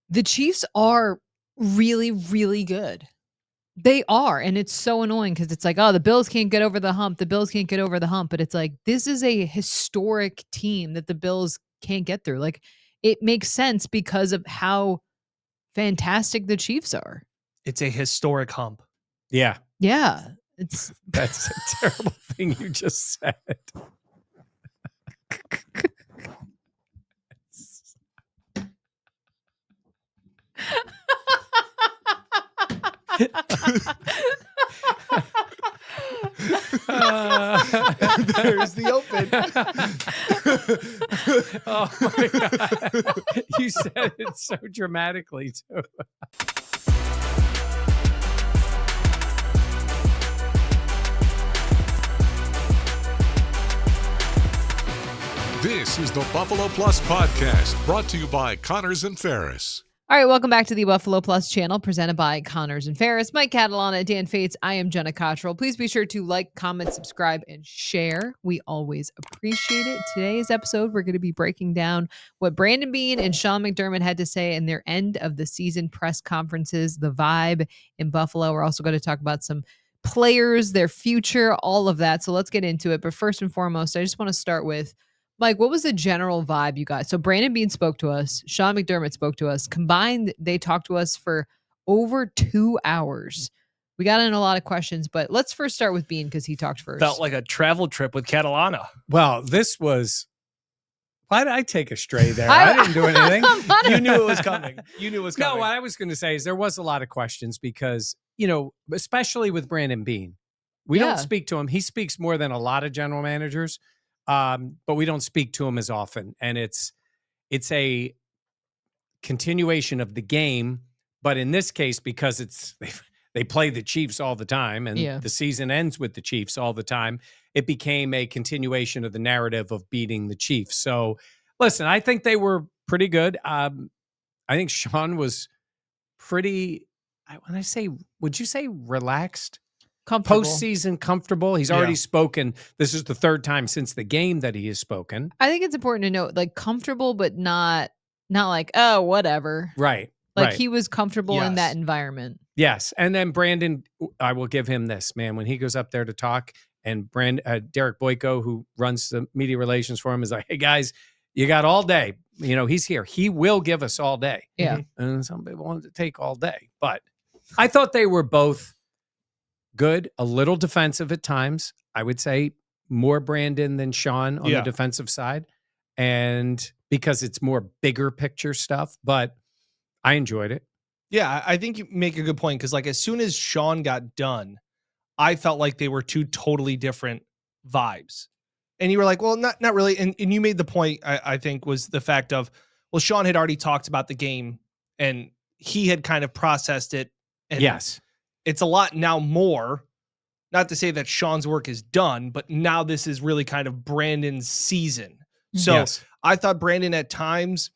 The Chiefs are really, really good. They are. And it's so annoying because it's like, oh, the Bills can't get over the hump. The Bills can't get over the hump. But it's like, this is a historic team that the Bills can't get through. Like, it makes sense because of how fantastic the Chiefs are. It's a historic hump. Yeah. Yeah. That's a terrible thing you just said. There's the open. Oh my God. You said it so dramatically too. This is the Buffalo Plus Podcast, brought to you by Connors and Ferris. All right, welcome back to the Buffalo Plus channel, presented by Connors and Ferris. Mike Catalana, Dan Fates. I am Jenna Cottrell. Please be sure to like, comment, subscribe, and share. We always appreciate it. Today's episode, we're going to be breaking down what Brandon Beane and Sean McDermott had to say in their end of the season press conferences, the vibe in Buffalo. We're also going to talk about some players, their future, all of that. So let's get into it. But first and foremost, I just want to start with, Mike, what was the general vibe you got? So Brandon Beane spoke to us. Sean McDermott spoke to us. Combined, they talked to us for over 2 hours. We got in a lot of questions, but let's first start with Beane because he talked first. Felt like a travel trip with Catalana. Well, this was... Why did I take a stray there? I didn't do anything. You knew it was coming. You knew it was coming. No, what I was going to say is there was a lot of questions because, especially with Brandon Beane, we don't speak to him. He speaks more than a lot of general managers. But we don't speak to him as often, and it's a continuation of the game. But in this case, because they play the Chiefs all the time, and the season ends with the Chiefs all the time, it became a continuation of the narrative of beating the Chiefs. So, listen, I think they were pretty good. I think Sean was pretty. When I say, would you say relaxed? Postseason comfortable. He's already spoken. This is the third time since the game that he has spoken. I think it's important to note, like, comfortable, but not like, oh, whatever. Right. Like he was comfortable in that environment. Yes. And then Brandon, I will give him this, man. When he goes up there to talk, and Derek Boyko, who runs the media relations for him, is like, hey guys, you got all day. He's here. He will give us all day. Yeah. And some people wanted to take all day. But I thought they were both good, a little defensive at times. I would say more Brandon than Sean on the defensive side. And because it's more bigger picture stuff, but I enjoyed it. Yeah, I think you make a good point because, like, as soon as Sean got done, I felt like they were two totally different vibes. And you were like, well, not really. And you made the point, I think, was the fact of, well, Sean had already talked about the game and he had kind of processed it. And yes. It's a lot now more, not to say that Sean's work is done, but now this is really kind of Brandon's season. So I thought Brandon at times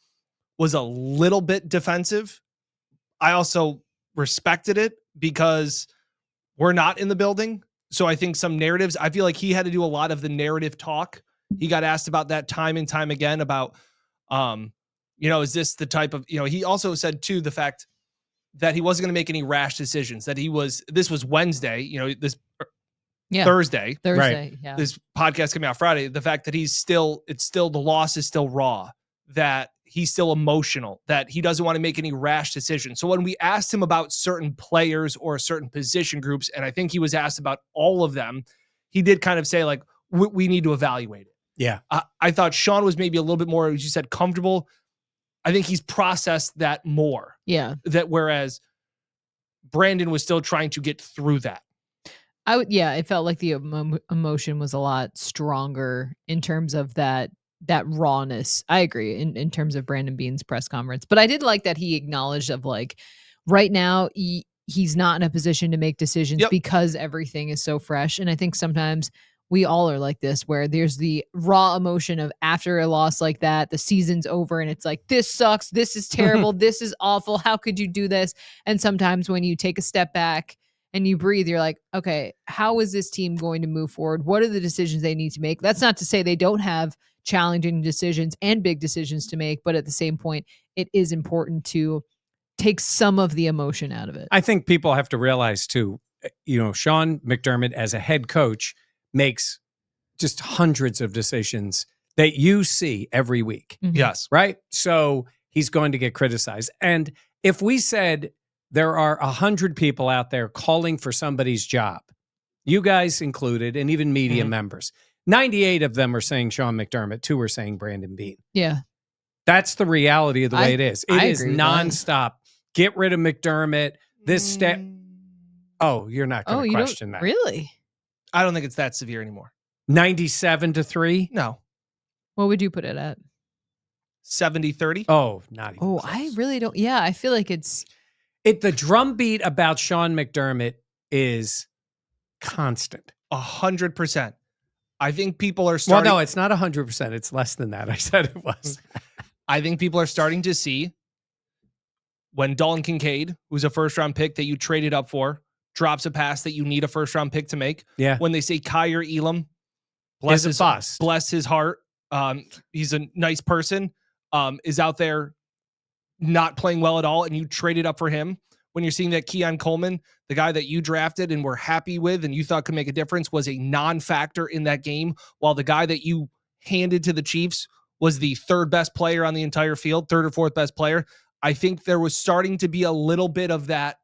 was a little bit defensive. I also respected it because we're not in the building. So I think some narratives, I feel like he had to do a lot of the narrative talk. He got asked about that time and time again about, is this the type of, he also said too, the fact that he wasn't going to make any rash decisions, that this was Wednesday, Thursday, right. Yeah. This podcast coming out Friday. The fact that the loss is still raw, that he's still emotional, that he doesn't want to make any rash decisions. So when we asked him about certain players or certain position groups, and I think he was asked about all of them, he did kind of say, like, we need to evaluate it. Yeah. I thought Sean was maybe a little bit more, as you said, comfortable. I think he's processed that more. Yeah. That whereas Brandon was still trying to get through that. It felt like the emotion was a lot stronger in terms of that rawness. I agree in terms of Brandon Beane's press conference, but I did like that he acknowledged of, like, right now he's not in a position to make decisions because everything is so fresh. And I think sometimes we all are like this, where there's the raw emotion of after a loss like that, the season's over and it's like, this sucks. This is terrible. This is awful. How could you do this? And sometimes when you take a step back and you breathe, you're like, okay, how is this team going to move forward? What are the decisions they need to make? That's not to say they don't have challenging decisions and big decisions to make, but at the same point, it is important to takes some of the emotion out of it. I think people have to realize too, Sean McDermott as a head coach makes just hundreds of decisions that you see every week. Mhm. Yes. Right? So he's going to get criticized. And if we said there are 100 people out there calling for somebody's job, you guys included, and even media members, 98 of them are saying Sean McDermott, 2 are saying Brandon Beane. Yeah. That's the reality of the way it is. It is agree with that. nonstop. Get rid of McDermott. This step. Oh, you're not going to question that. Really? I don't think it's that severe anymore. 97-3? No. What would you put it at? 70-30. Oh, not even close. I really don't. Yeah, I feel like it's. The drumbeat about Sean McDermott is constant. 100%. I think people are starting. Well, no, it's not 100%. It's less than that. I said it was. I think people are starting to see when Dalton Kincaid, who's a first-round pick that you traded up for, drops a pass that you need a first-round pick to make. Yeah. When they say Kaiir Elum, Bless bless his heart. He's a nice person. Is out there not playing well at all, and you traded up for him. When you're seeing that Keon Coleman, the guy that you drafted and were happy with and you thought could make a difference, was a non-factor in that game, while the guy that you handed to the Chiefs was the third best player on the entire field, third or fourth best player. I think there was starting to be a little bit of that.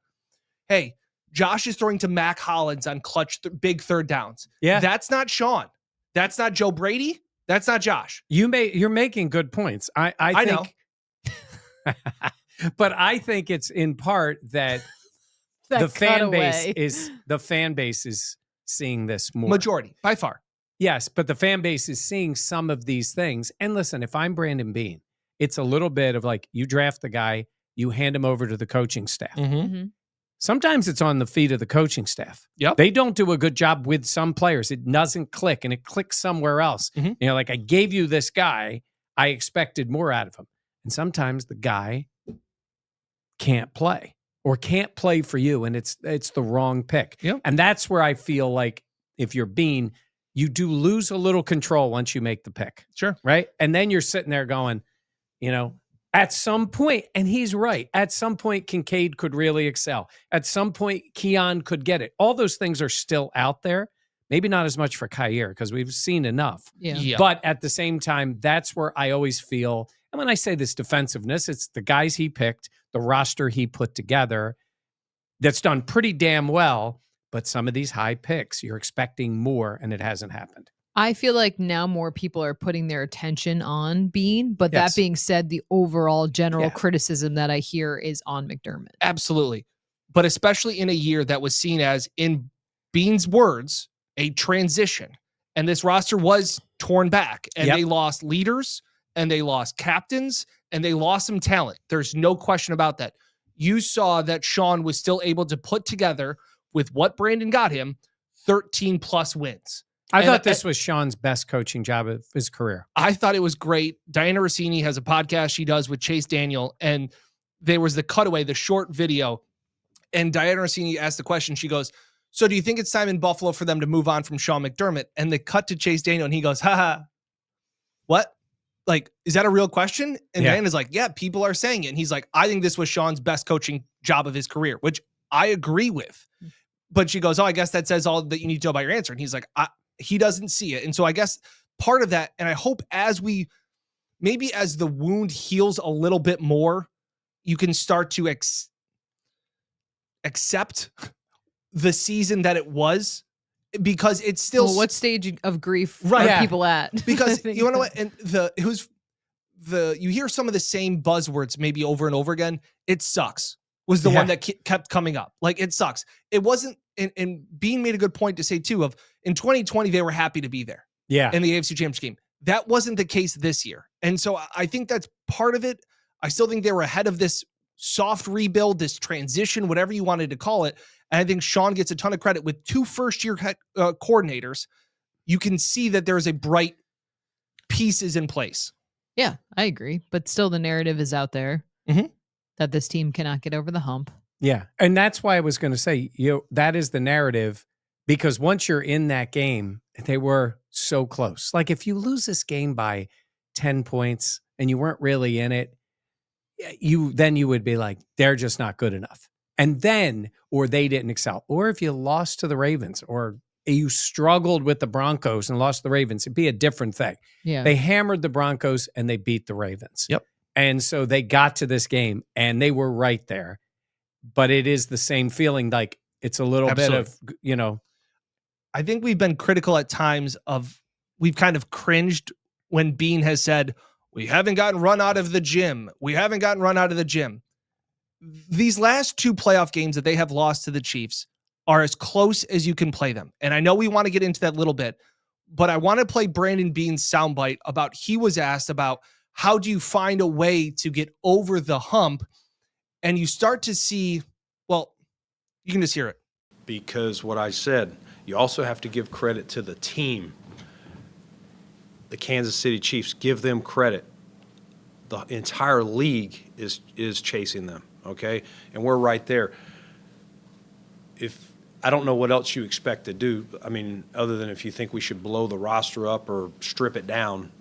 Hey, Josh is throwing to Mac Hollins on clutch big third downs. Yeah. That's not Sean. That's not Joe Brady. That's not Josh. You're making good points. I think, know. but I think it's in part that the fan base is seeing this more. Majority, by far. Yes, but the fan base is seeing some of these things. And listen, if I'm Brandon Beane, it's a little bit of like, you draft the guy, you hand him over to the coaching staff. Mhm. Sometimes it's on the feet of the coaching staff. Yep. They don't do a good job with some players. It doesn't click, and it clicks somewhere else. Mhm. Like, I gave you this guy, I expected more out of him. And sometimes the guy can't play or can't play for you, and it's the wrong pick. Yep. And that's where I feel like if you're Beane, you do lose a little control once you make the pick. Sure. Right? And then you're sitting there going, at some point, and he's right, at some point, Kincaid could really excel. At some point, Keon could get it. All those things are still out there. Maybe not as much for Kaiir because we've seen enough. Yeah. But at the same time, that's where I always feel, and when I say this defensiveness, it's the guys he picked, the roster he put together that's done pretty damn well. But some of these high picks, you're expecting more, and it hasn't happened. I feel like now more people are putting their attention on Beane, but Yes. that being said, the overall general criticism that I hear is on McDermott. Absolutely. But especially in a year that was seen as, in Beane's words, a transition. And this roster was torn back, and they lost leaders, and they lost captains, and they lost some talent. There's no question about that. You saw that Sean was still able to put together, with what Brandon got him, 13 plus wins. I thought this was Sean's best coaching job of his career. I thought it was great. Diana Rossini has a podcast she does with Chase Daniel, and there was the cutaway, the short video, and Diana Rossini asked the question. She goes, so do you think it's time in Buffalo for them to move on from Sean McDermott? And they cut to Chase Daniel, and he goes, haha, what? Like, is that a real question? And Diana's like, yeah, people are saying it. And he's like, I think this was Sean's best coaching job of his career, which I agree with. But she goes, oh, I guess that says all that you need to know about your answer. And he's like, he doesn't see it. And so I guess part of that, and I hope as the wound heals a little bit more, you can start to accept the season that it was, because it's still. Well, what stage of grief Right. are people at? Because you know what? And you hear some of the same buzzwords maybe over and over again. It sucks was the one that kept coming up. Like, it sucks. It wasn't, and Beane made a good point to say too, of in 2020, they were happy to be there. Yeah. In the AFC Championship game. That wasn't the case this year. And so I think that's part of it. I still think they were ahead of this soft rebuild, this transition, whatever you wanted to call it. And I think Sean gets a ton of credit with 2 first-year coordinators. You can see that there's a bright pieces in place. Yeah, I agree. But still, the narrative is out there that this team cannot get over the hump. Yeah. And that's why I was going to say, that is the narrative, because once you're in that game, they were so close. Like, if you lose this game by 10 points and you weren't really in it, you would be like, they're just not good enough. And then, or they didn't excel. Or if you lost to the Ravens, or you struggled with the Broncos and lost to the Ravens, it'd be a different thing. Yeah. They hammered the Broncos and they beat the Ravens. Yep. And so they got to this game and they were right there. But it is the same feeling, like it's a little bit of, I think we've been critical at times we've kind of cringed when Beane has said, we haven't gotten run out of the gym. We haven't gotten run out of the gym. These last 2 playoff games that they have lost to the Chiefs are as close as you can play them. And I know we want to get into that a little bit, but I want to play Brandon Beane's soundbite about, he was asked about, how do you find a way to get over the hump? And you start to see, well, you can just hear it. Because what I said, you also have to give credit to the team. The Kansas City Chiefs, give them credit. The entire league is chasing them, okay? And we're right there. I don't know what else you expect to do. I mean, other than if you think we should blow the roster up or strip it down,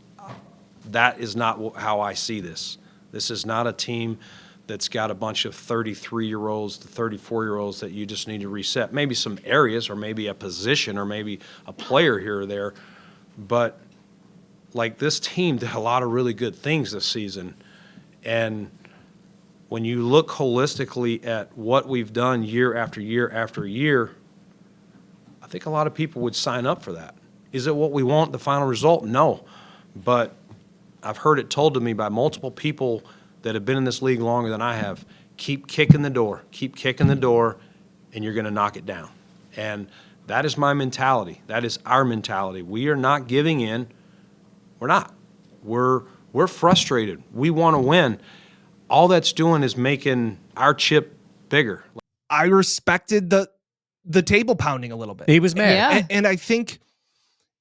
that is not how I see this. This is not a team that's got a bunch of 33-year-olds to 34-year-olds that you just need to reset. Maybe some areas, or maybe a position, or maybe a player here or there. But, like, this team did a lot of really good things this season. And when you look holistically at what we've done year after year after year, I think a lot of people would sign up for that. Is it what we want, the final result? No. But I've heard it told to me by multiple people that have been in this league longer than I have, keep kicking the door, and you're going to knock it down. And that is my mentality. That is our mentality. We are not giving in. We're not. We're frustrated. We want to win. All that's doing is making our chip bigger. I respected the table pounding a little bit. He was mad. Yeah. And I think,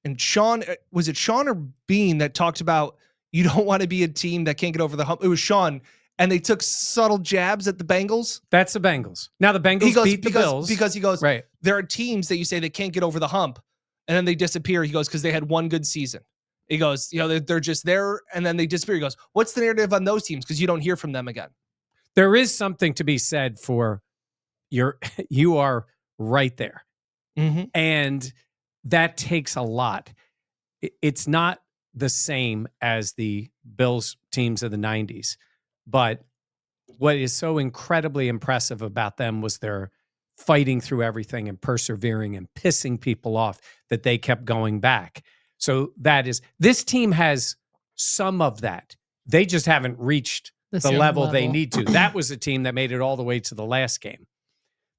and Sean, was it Sean or Beane that talked about, you don't want to be a team that can't get over the hump? It was Sean. And they took subtle jabs at the Bengals. That's the Bengals. Now the Bengals beat the Bills. Because he goes, right. There are teams that you say they can't get over the hump, and then they disappear. He goes, because they had one good season. He goes, they're just there, and then they disappear. He goes, what's the narrative on those teams? Because you don't hear from them again. There is something to be said for you are right there. Mm-hmm. And that takes a lot. It's not the same as the Bills teams of the 90s. But what is so incredibly impressive about them was their fighting through everything and persevering and pissing people off that they kept going back. So this team has some of that. They just haven't reached the level they need to. That was a team that made it all the way to the last game.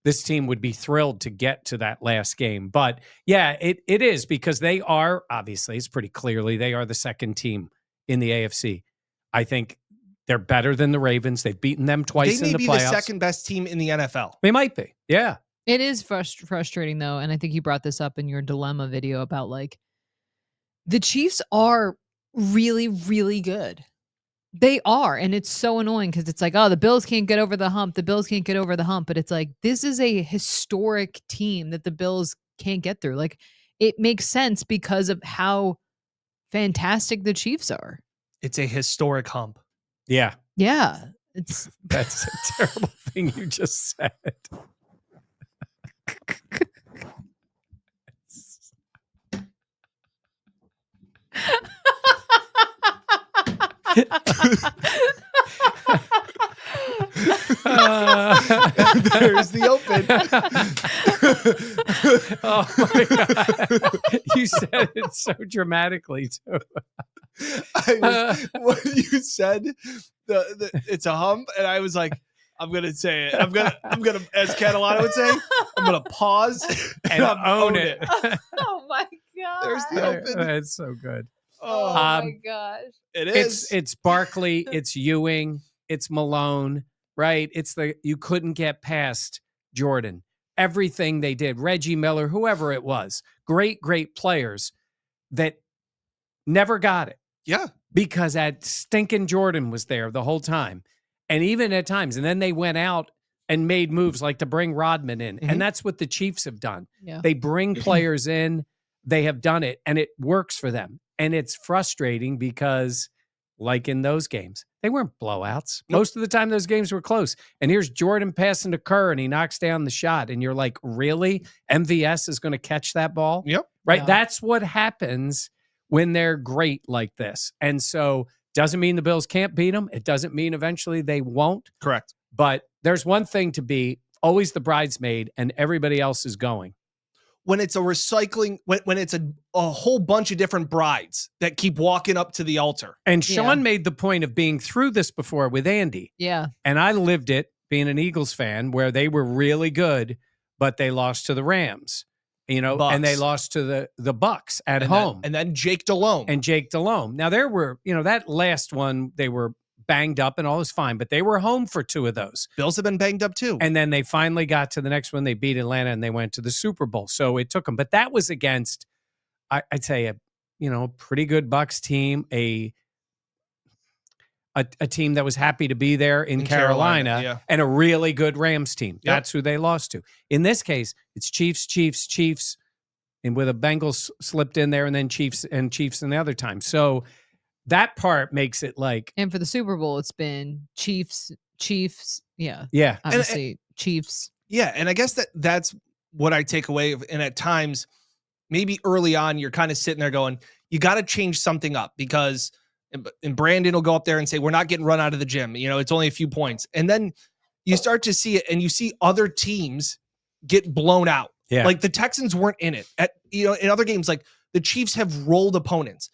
This team would be thrilled to get to that last game. But yeah, it is, because they are, obviously, it's pretty clearly, they are the second team in the AFC. I think they're better than the Ravens. They've beaten them twice in the playoffs. They may be the second best team in the NFL. They might be. Yeah. It is frustrating, though. And I think you brought this up in your dilemma video about, like, the Chiefs are really, really good. They are. And it's so annoying because it's like, oh, the Bills can't get over the hump. The Bills can't get over the hump. But it's like, this is a historic team that the Bills can't get through. Like, it makes sense because of how fantastic the Chiefs are. It's a historic hump. Yeah. Yeah. That's a terrible thing you just said. There's the open. Oh my God. You said it so dramatically too. When you said it's a hump, and I was like, I'm gonna say it. I'm gonna, as Catalano would say, I'm gonna pause and own it. Oh my God. There's the open. That's so good. Oh my gosh. It is. It's Barkley, it's Ewing, it's Malone, right? You couldn't get past Jordan. Everything they did, Reggie Miller, whoever it was, great players that never got it. Yeah. Because that stinking Jordan was there the whole time. And even at times, and then they went out and made moves like to bring Rodman in. Mm-hmm. And that's what the Chiefs have done. Yeah. They bring players in, they have done it, and it works for them. And it's frustrating because like in those games. They weren't blowouts. Most of the time, those games were close. And here's Jordan passing to Kerr, and he knocks down the shot. And you're like, really? MVS is going to catch that ball? Yep. Right? Yeah. That's what happens when they're great like this. And so doesn't mean the Bills can't beat them. It doesn't mean eventually they won't. Correct. But there's one thing to be always the bridesmaid, and everybody else is going. When it's a recycling, when it's a whole bunch of different brides that keep walking up to the altar. And Sean made the point of being through this before with Andy. Yeah. And I lived it being an Eagles fan where they were really good, but they lost to the Rams, Bucks. and they lost to the Bucks at home. And then Jake Delhomme. Now there were, that last one, they were banged up and all was fine, but they were home for 2 of those. Bills have been banged up too. And then they finally got to the next one. They beat Atlanta and they went to the Super Bowl. So it took them. But that was against, I'd say, a pretty good Bucks team, a team that was happy to be there in Carolina, and a really good Rams team. Yep. That's who they lost to. In this case, it's Chiefs, and with a Bengals slipped in there, and then Chiefs in the other time. So that part makes it like. And for the Super Bowl, it's been Chiefs. Yeah. Yeah. Obviously, Chiefs. Yeah. And I guess that's what I take away. And at times, maybe early on, you're kind of sitting there going, you got to change something up because, and Brandon will go up there and say, we're not getting run out of the gym. It's only a few points. And then you start to see it and you see other teams get blown out. Yeah. Like the Texans weren't in it in other games, like the Chiefs have rolled opponents.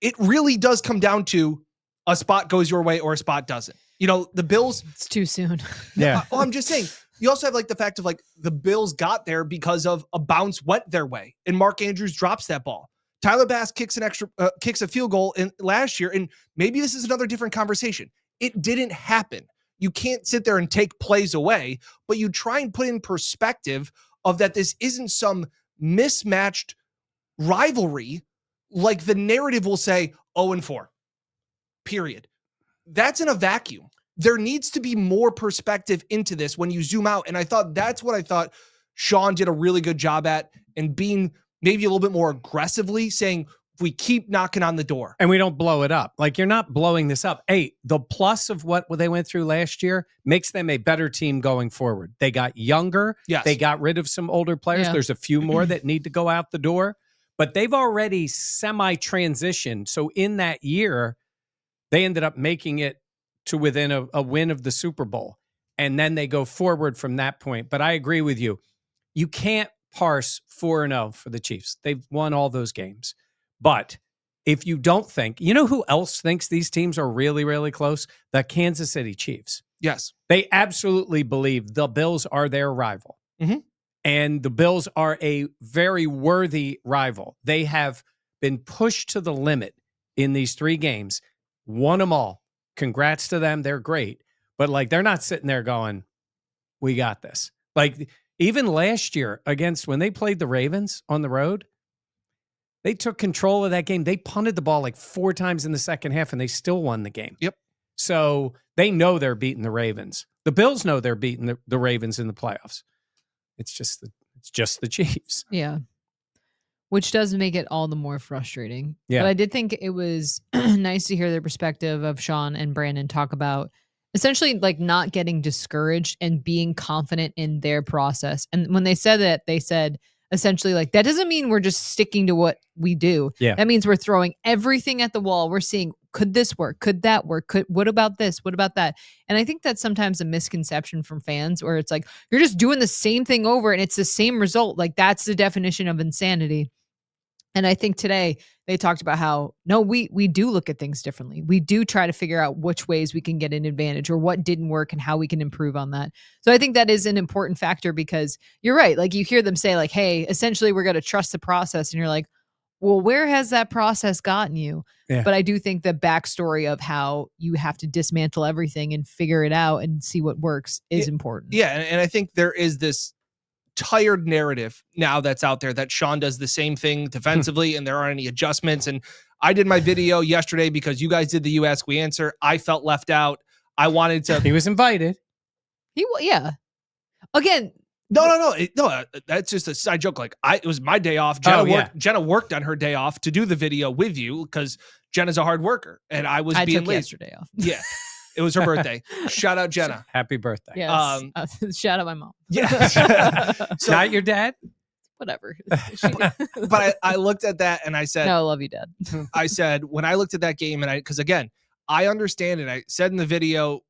It really does come down to a spot goes your way or a spot doesn't. The Bills. It's too soon. Yeah. Oh, I'm just saying. You also have like the fact of like the Bills got there because of a bounce went their way, and Mark Andrews drops that ball. Tyler Bass kicks a field goal in last year, and maybe this is another different conversation. It didn't happen. You can't sit there and take plays away, but you try and put in perspective of that this isn't some mismatched rivalry. Like the narrative will say 0-4, period. That's in a vacuum. There needs to be more perspective into this when you zoom out. And I thought that's what I thought Sean did a really good job at, and being maybe a little bit more aggressively saying, if we keep knocking on the door. And we don't blow it up. Like you're not blowing this up. Hey, the plus of what they went through last year makes them a better team going forward. They got younger. Yes. They got rid of some older players. Yeah. There's a few more that need to go out the door. But they've already semi-transitioned. So in that year, they ended up making it to within a win of the Super Bowl. And then they go forward from that point. But I agree with you. You can't parse 4-0 for the Chiefs. They've won all those games. But if you don't think, who else thinks these teams are really, really close? The Kansas City Chiefs. Yes. They absolutely believe the Bills are their rival. Mm-hmm. And the Bills are a very worthy rival. They have been pushed to the limit in these 3 games, won them all. Congrats to them. They're great. But like, they're not sitting there going, we got this. Like even last year when they played the Ravens on the road, they took control of that game. They punted the ball like 4 times in the second half and they still won the game. Yep. So they know they're beating the Ravens. The Bills know they're beating the Ravens in the playoffs. It's just the Chiefs. Yeah. Which does make it all the more frustrating. Yeah. But I did think it was nice to hear their perspective of Sean and Brandon talk about essentially like not getting discouraged and being confident in their process. And when they said that, they said essentially like, that doesn't mean we're just sticking to what we do. Yeah. That means we're throwing everything at the wall. We're seeing, could this work? Could that work? What about this? What about that? And I think that's sometimes a misconception from fans where it's like, you're just doing the same thing over and it's the same result. Like that's the definition of insanity. And I think today they talked about how, no, we do look at things differently. We do try to figure out which ways we can get an advantage or what didn't work and how we can improve on that. So I think that is an important factor because you're right. Like you hear them say like, hey, essentially we're going to trust the process. And you're like, well, where has that process gotten you? Yeah. But I do think the backstory of how you have to dismantle everything and figure it out and see what works is important. Yeah. And I think there is this tired narrative now that's out there that Sean does the same thing defensively and there aren't any adjustments. And I did my video yesterday because you guys did the You Ask We Answer. I felt left out. I wanted to. He was invited. Yeah. Again, No. That's just a side joke. Like it was my day off. Jenna worked on her day off to do the video with you because Jenna's a hard worker, and I was being took lazy. Yesterday off. Yeah, it was her birthday. Shout out Jenna. Happy birthday. Yes. Shout out my mom. Yeah. So, not your dad? Whatever. But I looked at that and I said, "No, I love you, Dad." I said when I looked at that game, and because again, I understand, and I said in the video,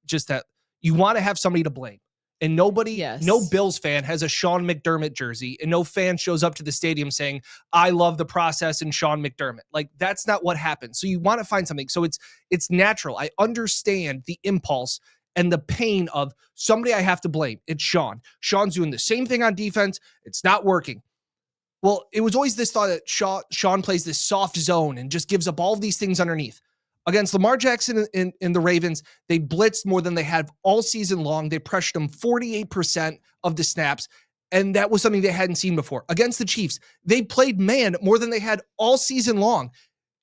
just that you want to have somebody to blame. And no Bills fan has a Sean McDermott jersey, and no fan shows up to the stadium saying, I love the process and Sean McDermott. Like, that's not what happened. So you want to find something. So it's natural. I understand the impulse and the pain of somebody I have to blame. It's Sean. Sean's doing the same thing on defense. It's not working. Well, it was always this thought that Sean plays this soft zone and just gives up all of these things underneath. Against Lamar Jackson in the Ravens, they blitzed more than they had all season long. They pressured him 48% of the snaps, and that was something they hadn't seen before. Against the Chiefs, they played man more than they had all season long.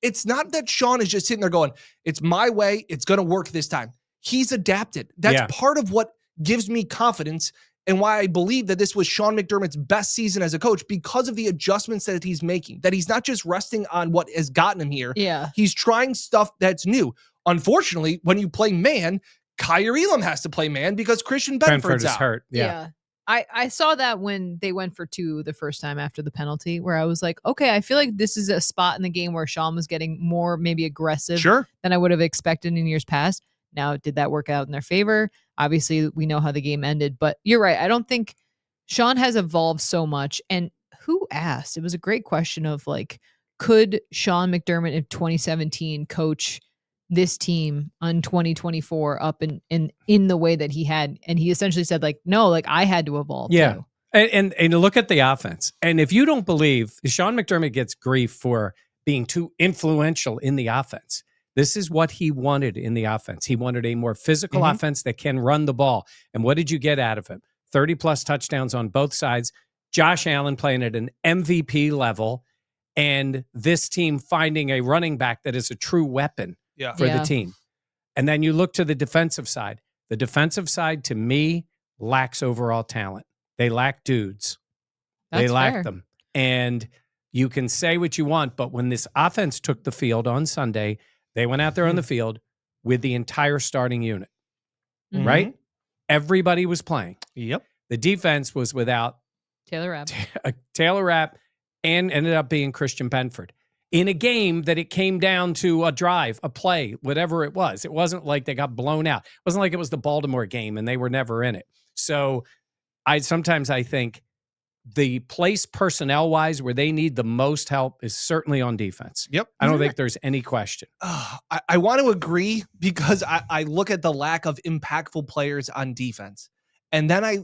It's not that Sean is just sitting there going, it's my way, it's going to work this time. He's adapted. That's part of what gives me confidence and why I believe that this was Sean McDermott's best season as a coach, because of the adjustments that he's making, that he's not just resting on what has gotten him here. Yeah. He's trying stuff that's new. Unfortunately, when you play man, Kaiir Elum has to play man because Christian Benford's out. Hurt. Yeah. I saw that when they went for 2 the first time after the penalty, where I was like, okay, I feel like this is a spot in the game where Sean was getting more maybe aggressive than I would have expected in years past. Now, did that work out in their favor? Obviously, we know how the game ended, but you're right. I don't think Sean has evolved so much. And who asked? It was a great question of like, could Sean McDermott in 2017 coach this team on 2024 up in the way that he had? And he essentially said like, no, like I had to evolve. Yeah. Too. And look at the offense. And if you don't believe, Sean McDermott gets grief for being too influential in the offense. This is what he wanted in the offense. He wanted a more physical offense that can run the ball. And what did you get out of him? 30-plus touchdowns on both sides. Josh Allen playing at an MVP level. And this team finding a running back that is a true weapon for the team. And then you look to the defensive side. The defensive side, to me, lacks overall talent. They lack dudes. They lack them. And you can say what you want, but when this offense took the field on Sunday, they went out there on the field with the entire starting unit, right? Everybody was playing. Yep. The defense was without Taylor Rapp. Taylor Rapp, and ended up being Christian Benford in a game that it came down to a drive, a play, whatever it was. It wasn't like they got blown out. It wasn't like it was the Baltimore game and they were never in it. So sometimes I think the place personnel-wise where they need the most help is certainly on defense. Yep. I don't think there's any question. I want to agree because I look at the lack of impactful players on defense. And then I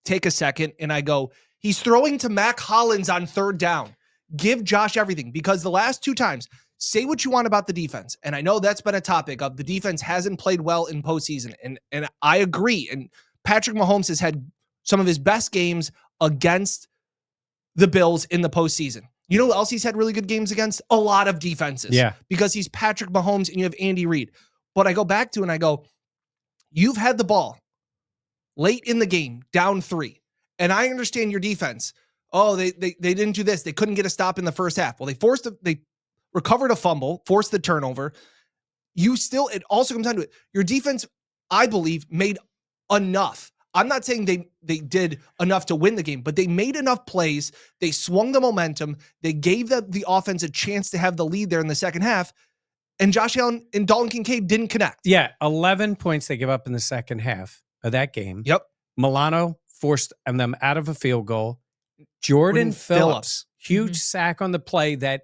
take a second and I go, he's throwing to Mac Hollins on 3rd down. Give Josh everything, because the last 2 times, say what you want about the defense. And I know that's been a topic of the defense hasn't played well in postseason. And I agree. And Patrick Mahomes has had some of his best games against the Bills in the postseason. You know who else he's had really good games against? A lot of defenses. Yeah. Because he's Patrick Mahomes and you have Andy Reid. But I go back to and I go, you've had the ball late in the game, down 3. And I understand your defense. Oh, they didn't do this. They couldn't get a stop in the first half. Well, they recovered a fumble, forced the turnover. It also comes down to it. Your defense, I believe, made enough. I'm not saying they did enough to win the game, but they made enough plays. They swung the momentum. They gave the offense a chance to have the lead there in the second half. And Josh Allen and Dalton Kincaid didn't connect. Yeah, 11 points they give up in the second half of that game. Yep. Milano forced them out of a field goal. Jordan Phillips, huge sack on the play that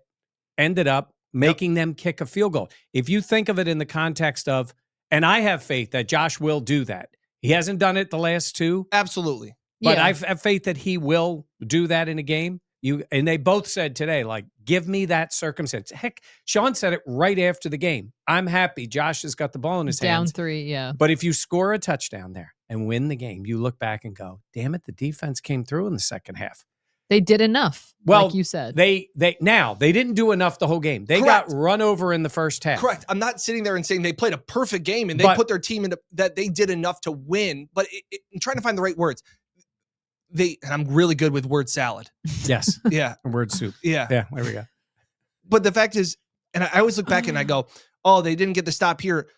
ended up making them kick a field goal. If you think of it in the context of, and I have faith that Josh will do that. He hasn't done it the last 2. Absolutely. But I have faith that he will do that in a game. And they both said today, like, give me that circumstance. Heck, Sean said it right after the game. I'm happy Josh has got the ball in his hands. Down 3, yeah. But if you score a touchdown there and win the game, you look back and go, damn it, the defense came through in the second half. They did enough, like you said. They didn't do enough the whole game. They got run over in the first half. Correct. I'm not sitting there and saying they played a perfect game and they put their team into that they did enough to win, but I'm trying to find the right words. and I'm really good with word salad. Yes. Yeah. Word soup. Yeah. Yeah, there we go. But the fact is, and I always look back and I go, oh, they didn't get the stop here.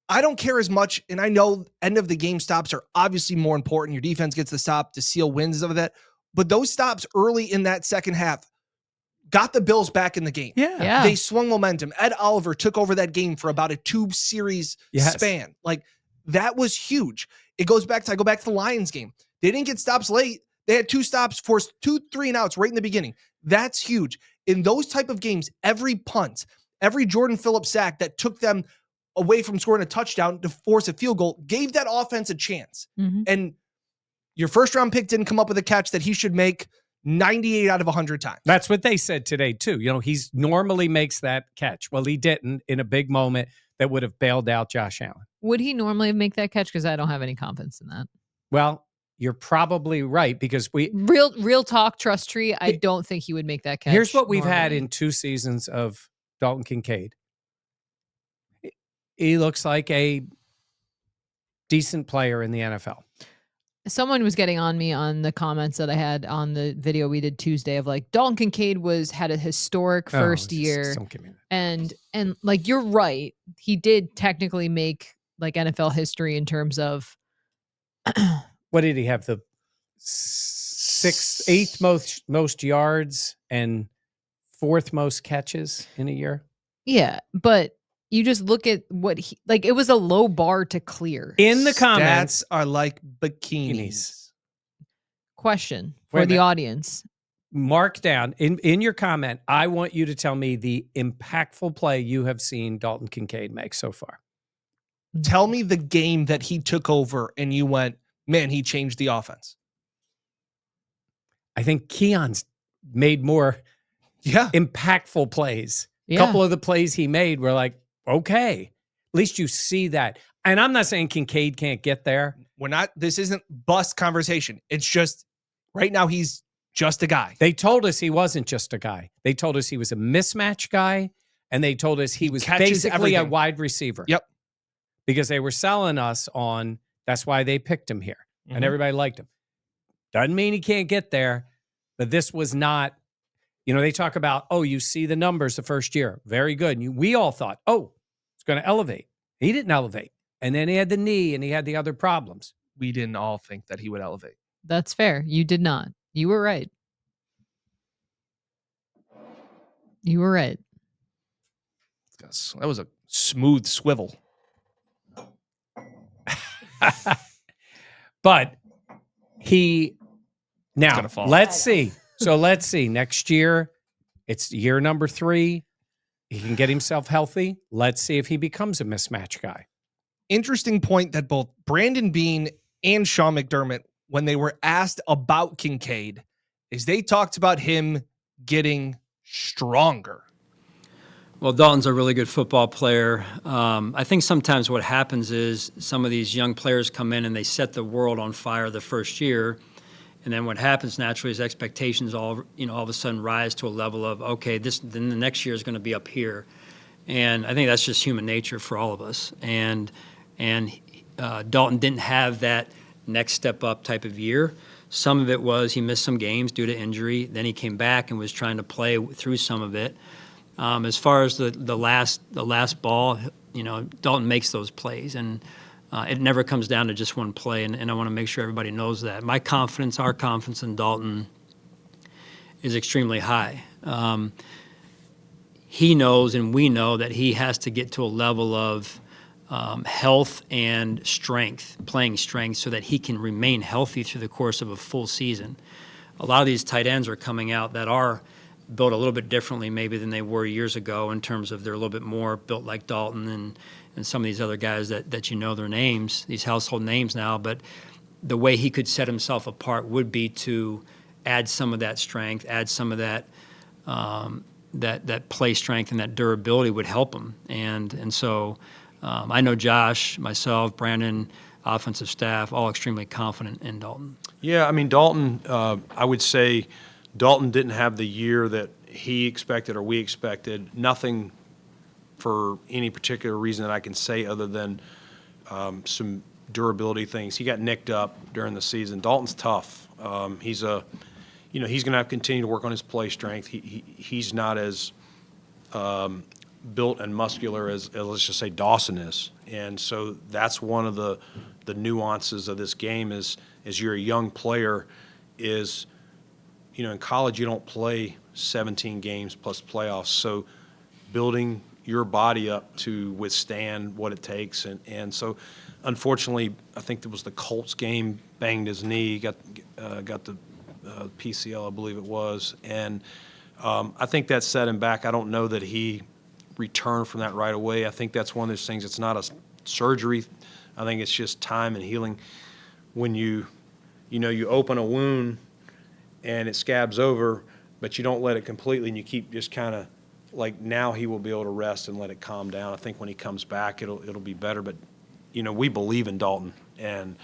I don't care as much. And I know end of the game stops are obviously more important. Your defense gets the stop to seal wins of that. But those stops early in that second half got the Bills back in the game. Yeah. They swung momentum. Ed Oliver took over that game for about a 2-series span. Like, that was huge. I go back to the Lions game. They didn't get stops late. They had 2 stops, forced 2 3-and-outs right in the beginning. That's huge. In those type of games, every punt, every Jordan Phillips sack that took them away from scoring a touchdown to force a field goal gave that offense a chance. Mm-hmm. And your first round pick didn't come up with a catch that he should make 98 out of 100 times. That's what they said today too. He's normally makes that catch. Well, he didn't in a big moment that would have bailed out Josh Allen. Would he normally make that catch? Because I don't have any confidence in that. Well, you're probably right because real talk, trust tree. I don't think he would make that catch. Here's what we've had in 2 seasons of Dalton Kincaid. He looks like a decent player in the NFL. Someone was getting on me on the comments that I had on the video we did Tuesday of like Dalton Kincaid had a historic first year. Don't give me that. And like, you're right. He did technically make like NFL history in terms of what did he have? The 8th most yards and 4th most catches in a year. Yeah, but you just look at what it was a low bar to clear. In the comments Stats are like bikinis. Question for the audience. Mark down in your comment. I want you to tell me the impactful play you have seen Dalton Kincaid make so far. Tell me the game that he took over and you went, man, he changed the offense. I think Keon's made more impactful plays. A couple of the plays he made were like, okay, at least you see that. And I'm not saying Kincaid can't get there. This isn't bust conversation. It's just right now he's just a guy. They told us he wasn't just a guy. They told us he was a mismatch guy. And they told us he was basically a wide receiver. Yep. Because they were selling us on, that's why they picked him here. And everybody liked him. Doesn't mean he can't get there. But this was not, they talk about, you see the numbers the first year. Very good. And we all thought, it's going to elevate. He didn't elevate. And then he had the knee and he had the other problems. We didn't all think that he would elevate. That's fair. You did not. You were right. You were right. That was a smooth swivel. But let's see. So let's see. Next year, it's year number 3. He can get himself healthy. Let's see if he becomes a mismatch guy. Interesting point that both Brandon Beane and Sean McDermott, when they were asked about Kincaid, is they talked about him getting stronger. Well, Dalton's a really good football player. I think sometimes what happens is some of these young players come in and they set the world on fire the first year. And then what happens naturally is expectations all of a sudden rise to a level of, okay, then the next year is going to be up here. And I think that's just human nature for all of us. And Dalton didn't have that next step up type of year. Some of it was he missed some games due to injury. Then he came back and was trying to play through some of it. As far as the last ball, Dalton makes those plays, and it never comes down to just one play. And I want to make sure everybody knows that. Our confidence in Dalton is extremely high. He knows, and we know that he has to get to a level of health and playing strength, so that he can remain healthy through the course of a full season. A lot of these tight ends are coming out that are built a little bit differently maybe than they were years ago, in terms of they're a little bit more built like Dalton and some of these other guys that their names, these household names now. But the way he could set himself apart would be to add some of that strength, add some of that that play strength, and that durability would help him. And so I know Josh, myself, Brandon, offensive staff, all extremely confident in Dalton. Yeah, I mean, Dalton, I would say Dalton didn't have the year that he expected or we expected. Nothing for any particular reason that I can say other than some durability things. He got nicked up during the season. Dalton's tough. He's going to have to continue to work on his play strength. He's not as built and muscular as let's just say Dawson is. And so that's one of the nuances of this game is you're a young player is, in college you don't play 17 games plus playoffs. So building your body up to withstand what it takes. And so unfortunately, I think it was the Colts game, banged his knee, got the PCL, I believe it was. And I think that set him back. I don't know that he returned from that right away. I think that's one of those things. It's not a surgery. I think it's just time and healing. When you open a wound and it scabs over, but you don't let it completely, and you keep just kind of like, now he will be able to rest and let it calm down. I think when he comes back, it'll be better. But we believe in Dalton, and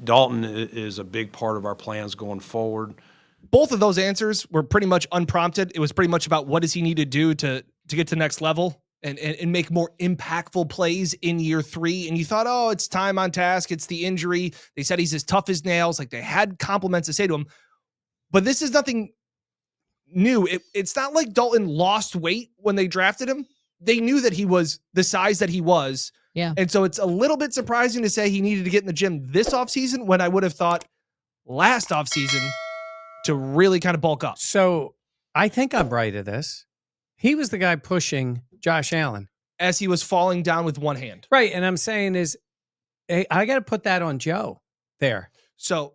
Dalton is a big part of our plans going forward. Both of those answers were pretty much unprompted. It was pretty much about what does he need to do to get to the next level and make more impactful plays in year 3. And you thought, oh, it's time on task. It's the injury. They said he's as tough as nails. Like, they had compliments to say to him. But this is nothing new. It's not like Dalton lost weight when they drafted him. They knew that he was the size that he was. Yeah. And so it's a little bit surprising to say he needed to get in the gym this offseason when I would have thought last offseason to really kind of bulk up. So I think I'm right at this. He was the guy pushing Josh Allen as he was falling down with one hand. Right. And I'm saying is, hey, I got to put that on Joe there. So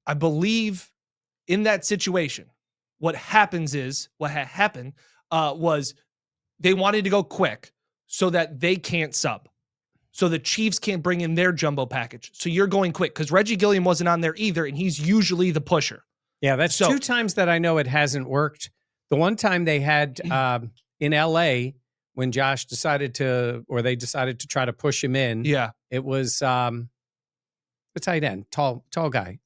I believe in that situation, what happened was they wanted to go quick so that they can't sub. So the Chiefs can't bring in their jumbo package. So you're going quick because Reggie Gilliam wasn't on there either, and he's usually the pusher. Yeah, that's 2 times that I know it hasn't worked. The one time they had in L.A. when Josh decided to try to push him in. Yeah, it was the tight end, tall guy.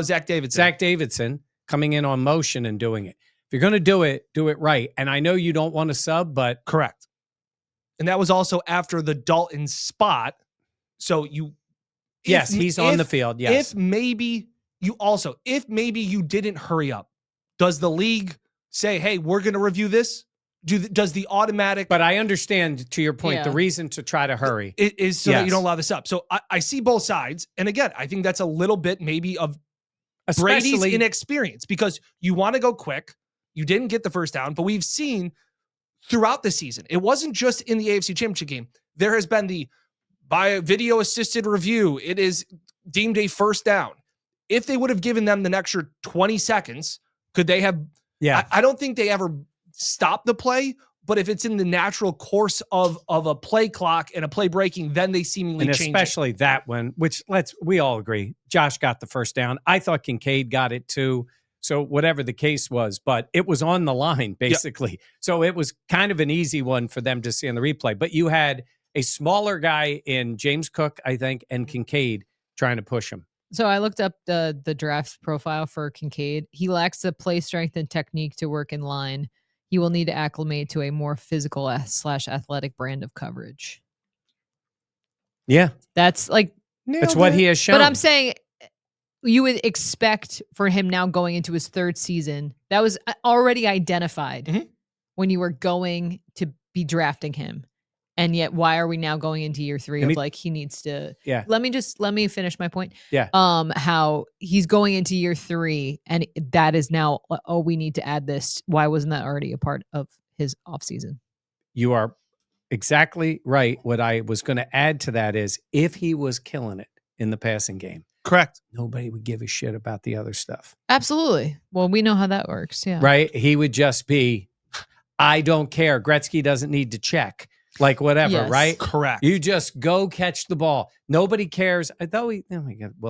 Zach Davidson. Zach Davidson coming in on motion and doing it. If you're going to do it right. And I know you don't want to sub, but correct. And that was also after the Dalton spot. So he's on the field. Yes. If maybe you didn't hurry up, does the league say, hey, we're going to review this? Does the automatic? But I understand, to your point, the reason to try to hurry is so that you don't allow this up. So I see both sides. And again, I think that's a little bit maybe of Brady's inexperience because you want to go quick. You didn't get the first down, but we've seen throughout the season, it wasn't just in the AFC Championship game. There has been by video assisted review, it is deemed a first down. If they would have given them the extra 20 seconds, could they have? Yeah. I don't think they ever stop the play, but if it's in the natural course of a play clock and a play breaking, then they seemingly change it. Especially that one, which we all agree, Josh got the first down. I thought Kincaid got it too. So whatever the case was, but it was on the line basically. Yep. So it was kind of an easy one for them to see on the replay, but you had a smaller guy in James Cook, I think, and Kincaid trying to push him. So I looked up the draft profile for Kincaid. He lacks the play strength and technique to work in line. He will need to acclimate to a more physical / athletic brand of coverage. Yeah. That's what he has shown. But I'm saying you would expect for him now going into his 3rd season. That was already identified when you were going to be drafting him. And yet, why are we now going into year 3 of he needs to? Yeah. Let me finish my point. Yeah. How he's going into year 3, and that is now. Oh, we need to add this. Why wasn't that already a part of his offseason? You are exactly right. What I was going to add to that is if he was killing it in the passing game, correct, nobody would give a shit about the other stuff. Absolutely. Well, we know how that works. Yeah. Right. He would just be, I don't care. Gretzky doesn't need to check. Like whatever, yes. Right? Correct. You just go catch the ball. Nobody cares.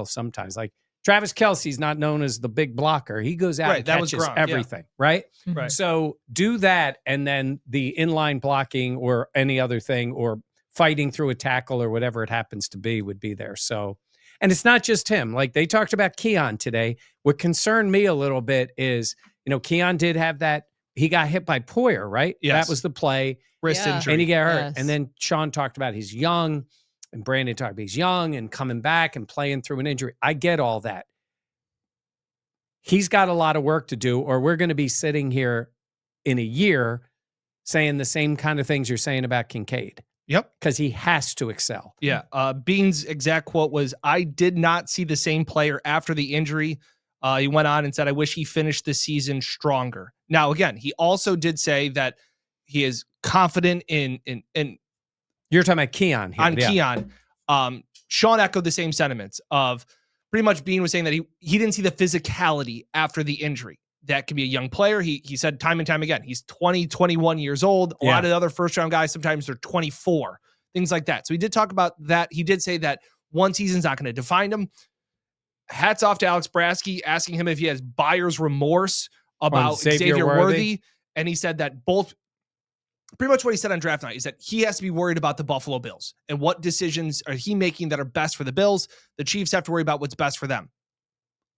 Sometimes like Travis Kelce's not known as the big blocker. He goes out and catches everything, right? Right. So do that, and then the inline blocking or any other thing or fighting through a tackle or whatever it happens to be would be there. So, and it's not just him. Like they talked about Keon today. What concerned me a little bit is, Keon did have that. He got hit by Poyer, right? Yes. That was the play. Wrist injury. And he got hurt. Yes. And then Sean talked about he's young. And Brandon talked about he's young and coming back and playing through an injury. I get all that. He's got a lot of work to do, or we're going to be sitting here in a year saying the same kind of things you're saying about Kincaid. Yep. Because he has to excel. Yeah. Beane's exact quote was, "I did not see the same player after the injury." He went on and said, "I wish he finished the season stronger." Now, again, he also did say that he is confident in You're talking about Keon here. Keon. Sean echoed the same sentiments of pretty much Beane was saying that he didn't see the physicality after the injury. That can be a young player. He said time and time again, he's 20, 21 years old. A lot of the other first round guys, sometimes they're 24, things like that. So he did talk about that. He did say that one season's not going to define him. Hats off to Alex Brasky asking him if he has buyer's remorse about Xavier Worthy. And he said that pretty much what he said on draft night is that he has to be worried about the Buffalo Bills and what decisions are he making that are best for the Bills. The Chiefs have to worry about what's best for them.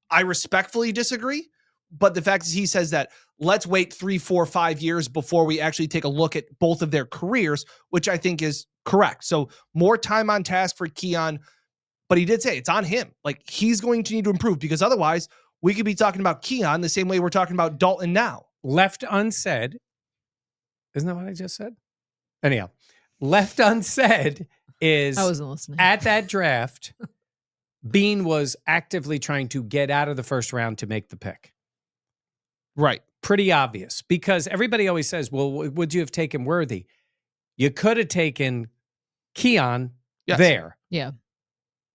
I respectfully disagree, but the fact is he says that let's wait 3, 4, 5 years before we actually take a look at both of their careers, which I think is correct. So more time on task for Keon, but he did say it's on him. Like, he's going to need to improve, because otherwise we could be talking about Keon the same way we're talking about Dalton now. Left unsaid. Isn't that what I just said? Anyhow, left unsaid is I wasn't listening. At that draft, Beane was actively trying to get out of the first round to make the pick. Right. Pretty obvious, because everybody always says, well, would you have taken Worthy? You could have taken Keon there. Yeah.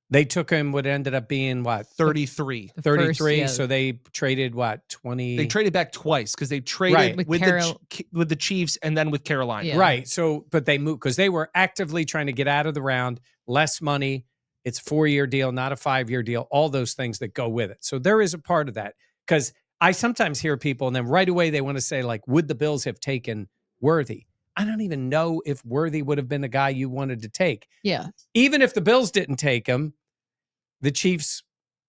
They took him, what ended up being what? 33. 33. First, So they traded what? 20. They traded back twice because they traded with the Chiefs and then with Carolina. Yeah. Right. So, but they moved because they were actively trying to get out of the round, less money. It's a 4-year deal, not a 5-year deal, all those things that go with it. So there is a part of that, because I sometimes hear people and then right away they want to say, like, would the Bills have taken Worthy? I don't even know if Worthy would have been the guy you wanted to take. Yeah. Even if the Bills didn't take him, the Chiefs,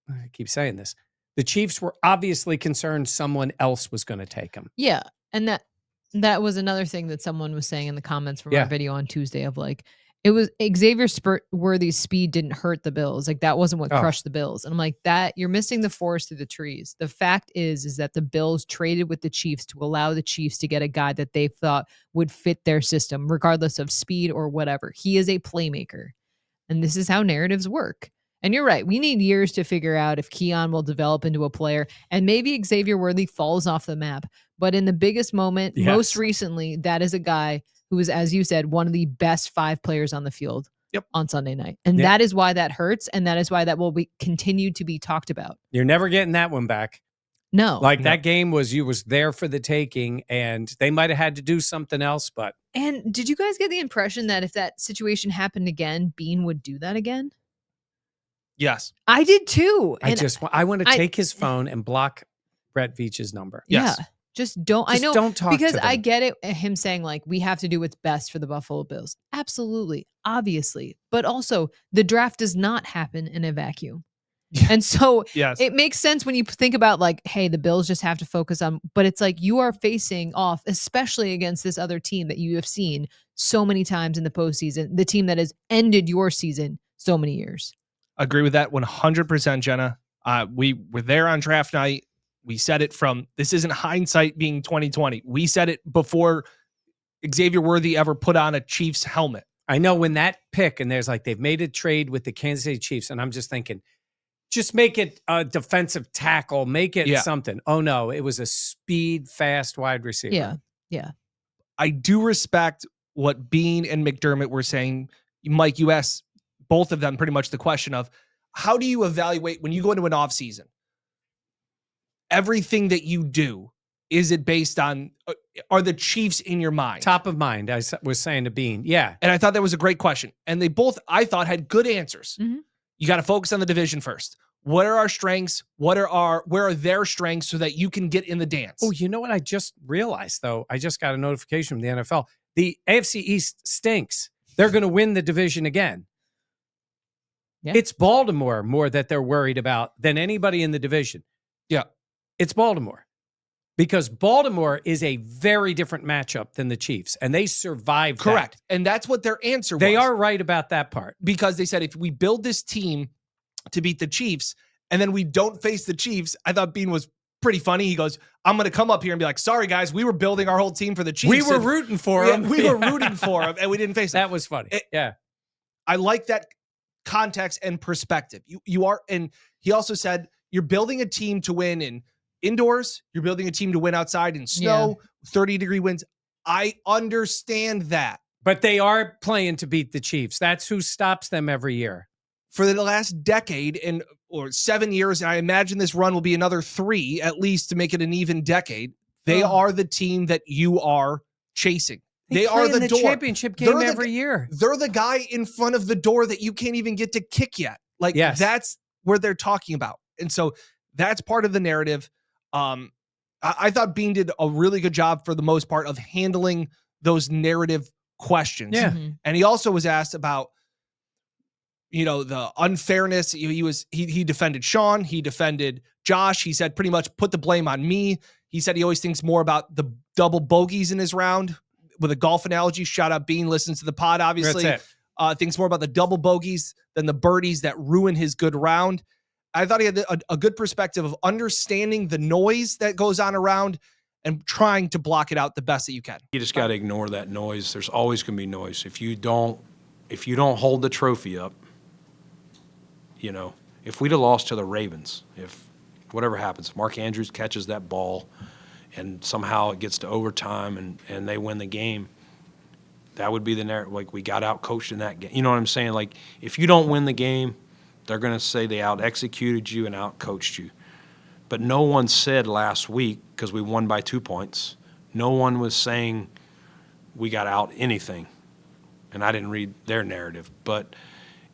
I keep saying this, the Chiefs were obviously concerned someone else was going to take him. Yeah. And that was another thing that someone was saying in the comments from our video on Tuesday of, like, it was Xavier Worthy's speed didn't hurt the Bills. Like, that wasn't what crushed the Bills. And I'm like, that you're missing the forest through the trees. The fact is that the Bills traded with the Chiefs to allow the Chiefs to get a guy that they thought would fit their system, regardless of speed or whatever. He is a playmaker. And this is how narratives work. And you're right. We need years to figure out if Keon will develop into a player, and maybe Xavier Worthy falls off the map. But in the biggest moment, most recently, that is a guy who is, as you said, one of the best 5 players on the field on Sunday night. And that is why that hurts. And that is why that will be continued to be talked about. You're never getting that one back. No. Like, that game was there for the taking, and they might have had to do something else, but. And did you guys get the impression that if that situation happened again, Beane would do that again? Yes. I did too. And I want to take his phone and block Brett Veach's number. Yes. Yeah. Just don't. I know, don't talk because to them. I get it. Him saying, like, we have to do what's best for the Buffalo Bills. Absolutely. Obviously. But also, the draft does not happen in a vacuum. And so it makes sense when you think about, like, hey, the Bills just have to focus on, but it's like you are facing off, especially against this other team that you have seen so many times in the postseason, the team that has ended your season so many years. Agree with that 100%, Jenna. We were there on draft night. We said it this isn't hindsight being 2020. We said it before Xavier Worthy ever put on a Chiefs helmet. I know when that pick, and there's like, they've made a trade with the Kansas City Chiefs, and I'm just thinking, just make it a defensive tackle, make it something. Oh no, it was a speed, fast wide receiver. Yeah. Yeah. I do respect what Beane and McDermott were saying. Mike, you asked both of them pretty much the question of, how do you evaluate when you go into an off season? Everything that you do, is it based on, are the Chiefs in your mind? Top of mind, I was saying to Beane. Yeah. And I thought that was a great question. And they both, I thought, had good answers. Mm-hmm. You got to focus on the division first. What are our strengths? Where are their strengths so that you can get in the dance? Oh, you know what I just realized, though? I just got a notification from the NFL. The AFC East stinks. They're going to win the division again. Yeah. It's Baltimore more that they're worried about than anybody in the division. Yeah. It's Baltimore. Because Baltimore is a very different matchup than the Chiefs, and they survived Correct. that. And that's what their answer was. They are right about that part. Because they said, if we build this team to beat the Chiefs, and then we don't face the Chiefs, I thought Beane was pretty funny. He goes, I'm going to come up here and be like, sorry, guys, we were building our whole team for the Chiefs. We were rooting for them. We were rooting for them, and we didn't face them. That was funny. Yeah. I like that context and perspective. You are, and he also said, you're building a team to win in indoors. You're building a team to win outside in snow, 30-degree winds. I understand that. But they are playing to beat the Chiefs. That's who stops them every year. For the last decade or 7 years, and I imagine this run will be another 3 at least to make it an even decade, they are the team that you are chasing. They are the door. Championship game every year. They're the guy in front of the door that you can't even get to kick yet. Like, that's where they're talking about. And so that's part of the narrative. I thought Beane did a really good job for the most part of handling those narrative questions. Yeah. And he also was asked about, the unfairness. He defended Sean. He defended Josh. He said pretty much put the blame on me. He said he always thinks more about the double bogeys in his round with a golf analogy. Shout out Beane, listens to the pod, obviously. That's it. Thinks more about the double bogeys than the birdies that ruin his good round. I thought he had a good perspective of understanding the noise that goes on around and trying to block it out the best that you can. You just got to ignore that noise. There's always going to be noise. If you don't hold the trophy up, if we'd have lost to the Ravens, if whatever happens, Mark Andrews catches that ball and somehow it gets to overtime and they win the game, that would be the narrative. Like, we got out-coached in that game. You know what I'm saying? Like, if you don't win the game, they're going to say they out-executed you and out-coached you. But no one said last week, because we won by 2 points, no one was saying we got out anything. And I didn't read their narrative. But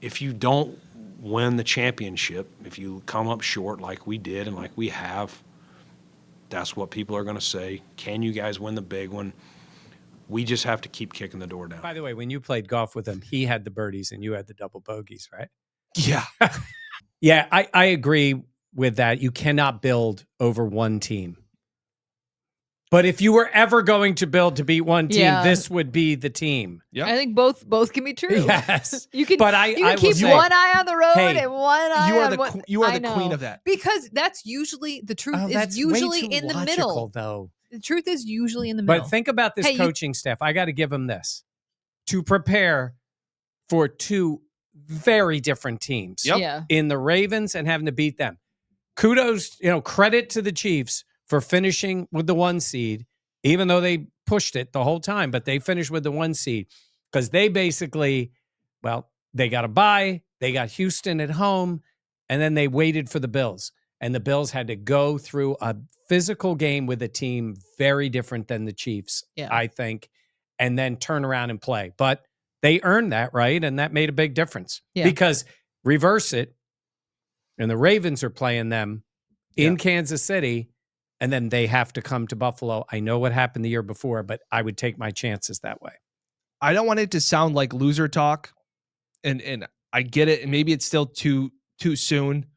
if you don't win the championship, if you come up short like we did and like we have, that's what people are going to say. Can you guys win the big one? We just have to keep kicking the door down. By the way, when you played golf with him, he had the birdies and you had the double bogeys, right? Yeah. Yeah, I agree with that. You cannot build over one team. But if you were ever going to build to beat one team, this would be the team. Yep. I think both can be true. Yes. You can, but you can keep one eye on the road and one eye you are the queen of that. Because that's usually, the truth is usually in the middle. Though. The truth is usually in the middle. But think about this coaching staff. I got to give them this. To prepare for two very different teams in the Ravens and having to beat them. Kudos, credit to the Chiefs for finishing with the 1 seed, even though they pushed it the whole time, but they finished with the 1 seed because they basically, they got a bye, they got Houston at home, and then they waited for the Bills. And the Bills had to go through a physical game with a team very different than the Chiefs, I think, and then turn around and play. But they earned that, right? And that made a big difference. Yeah. Because reverse it, and the Ravens are playing them in Kansas City, and then they have to come to Buffalo. I know what happened the year before, but I would take my chances that way. I don't want it to sound like loser talk, and I get it, and maybe it's still too soon.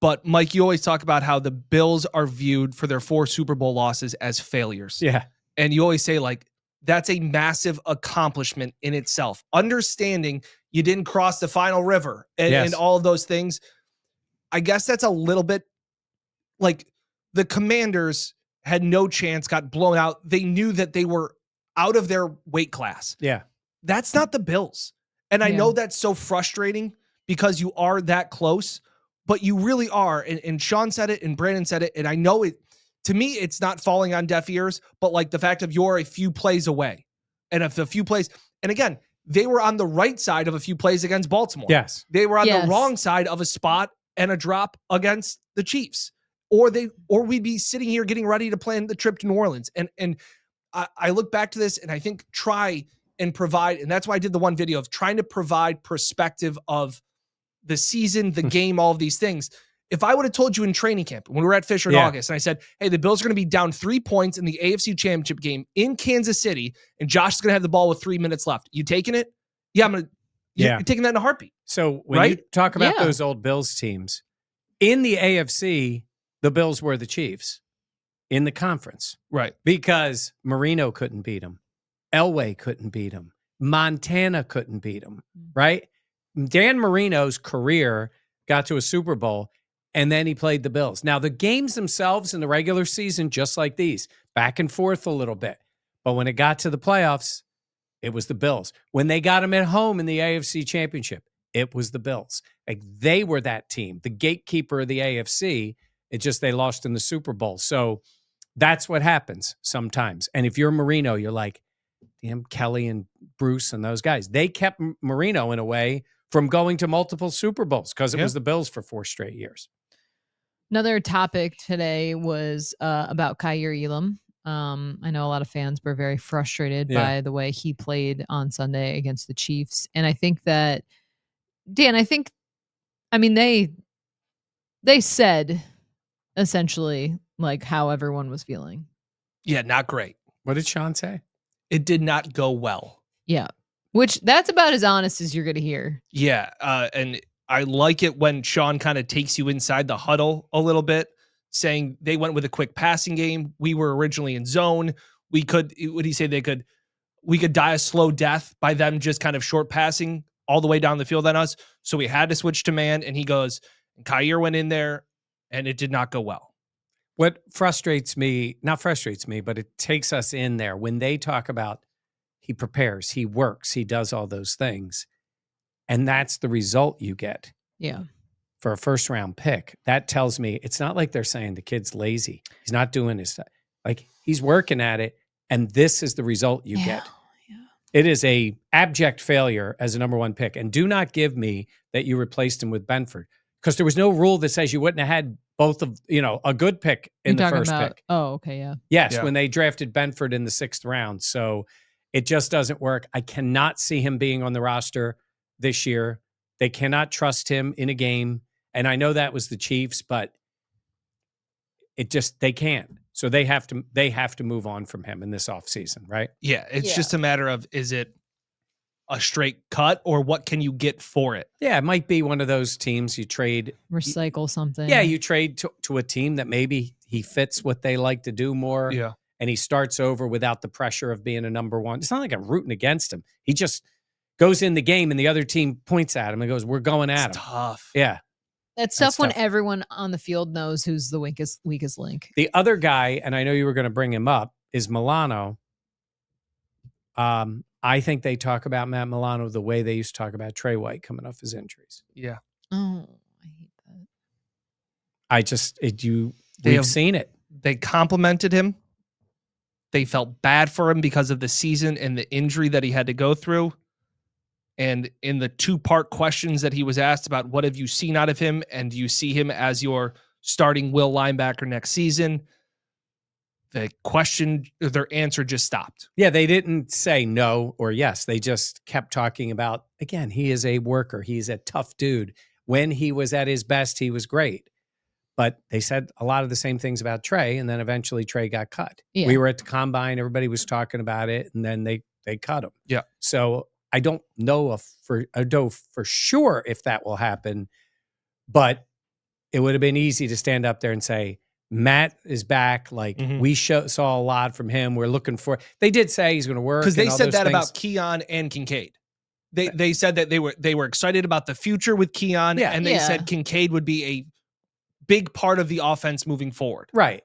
But Mike, you always talk about how the Bills are viewed for their 4 Super Bowl losses as failures. Yeah. And you always say, like, that's a massive accomplishment in itself. Understanding you didn't cross the final river and all of those things. I guess that's a little bit like the Commanders had no chance, got blown out. They knew that they were out of their weight class. Yeah. That's not the Bills. And I know that's so frustrating because you are that close, but you really are. And Sean said it and Brandon said it. And I know it, to me, it's not falling on deaf ears, but like the fact of you're a few plays away. And if a few plays, and again, they were on the right side of a few plays against Baltimore. Yes. They were on the wrong side of a spot and a drop against the Chiefs. Or we'd be sitting here getting ready to plan the trip to New Orleans. And I look back to this and I think try and provide, and that's why I did the one video of trying to provide perspective of the season, the game, all of these things. If I would have told you in training camp when we were at Fisher in August and I said, hey, the Bills are going to be down 3 points in the AFC Championship game in Kansas City and Josh is going to have the ball with 3 minutes left. You taking it? Yeah, I'm going to. You're taking that in a heartbeat. So when you talk about those old Bills teams, in the AFC, the Bills were the Chiefs. in the conference. Right. Because Marino couldn't beat him. Elway couldn't beat him. Montana couldn't beat him, right? Dan Marino's career got to a Super Bowl, and then he played the Bills. Now, the games themselves in the regular season, just like these, back and forth a little bit. But when it got to the playoffs, it was the Bills. When they got him at home in the AFC Championship, it was the Bills. Like, they were that team, the gatekeeper of the AFC. It just they lost in the Super Bowl. So that's what happens sometimes. And if you're Marino, you're like, damn, Kelly and Bruce and those guys. They kept Marino in a way from going to multiple Super Bowls because it was the Bills for 4 straight years. Another topic today was about Kaiir Elum. I know a lot of fans were very frustrated by the way he played on Sunday against the Chiefs. And I think that, Dan, they said essentially like how everyone was feeling. Yeah, not great. What did Sean say? It did not go well. Yeah. Which that's about as honest as you're going to hear. Yeah. And I like it when Sean kind of takes you inside the huddle a little bit, saying they went with a quick passing game. We were originally in zone. We could die a slow death by them just kind of short passing all the way down the field on us. So we had to switch to man. And he goes, and Kaiir went in there and it did not go well. What frustrates me, not frustrates me, but it takes us in there when they talk about he prepares, he works, he does all those things. And that's the result you get. Yeah. For a first round pick. That tells me it's not like they're saying the kid's lazy. He's not doing his stuff. Like, he's working at it. And this is the result you get. Yeah. It is a abject failure as a number 1 pick. And do not give me that you replaced him with Benford, because there was no rule that says you wouldn't have had both of, a good pick in the first pick. Oh, okay. Yeah. Yes. When they drafted Benford in the 6th round. So it just doesn't work. I cannot see him being on the roster this year. They cannot trust him in a game. And I know that was the Chiefs, but they can't. So they have to move on from him in this offseason, right? Yeah. It's just a matter of, is it a straight cut or what can you get for it? Yeah. It might be one of those teams you trade. Recycle something. Yeah. You trade to a team that maybe he fits what they like to do more. Yeah. And he starts over without the pressure of being a number 1. It's not like I'm rooting against him. He just goes in the game and the other team points at him and goes, we're going at him. Tough. Yeah. That's tough when everyone on the field knows who's the weakest link. The other guy, and I know you were going to bring him up, is Milano. I think they talk about Matt Milano the way they used to talk about Trey White coming off his injuries. Yeah. Oh, I hate that. We've seen it. They complimented him. They felt bad for him because of the season and the injury that he had to go through. And in the 2-part questions that he was asked about what have you seen out of him and do you see him as your starting will linebacker next season, their answer just stopped. Yeah, they didn't say no or yes. They just kept talking about, again, he is a worker. He's a tough dude. When he was at his best, he was great. But they said a lot of the same things about Trey, and then eventually Trey got cut. Yeah. We were at the combine. Everybody was talking about it, and then they cut him. Yeah. So I don't know for sure if that will happen, but it would have been easy to stand up there and say, Matt is back. Like, we saw a lot from him. We're looking for. They did say he's going to work. Because they said that about Keon and Kincaid. They said that they were excited about the future with Keon, and they said Kincaid would be a big part of the offense moving forward. Right.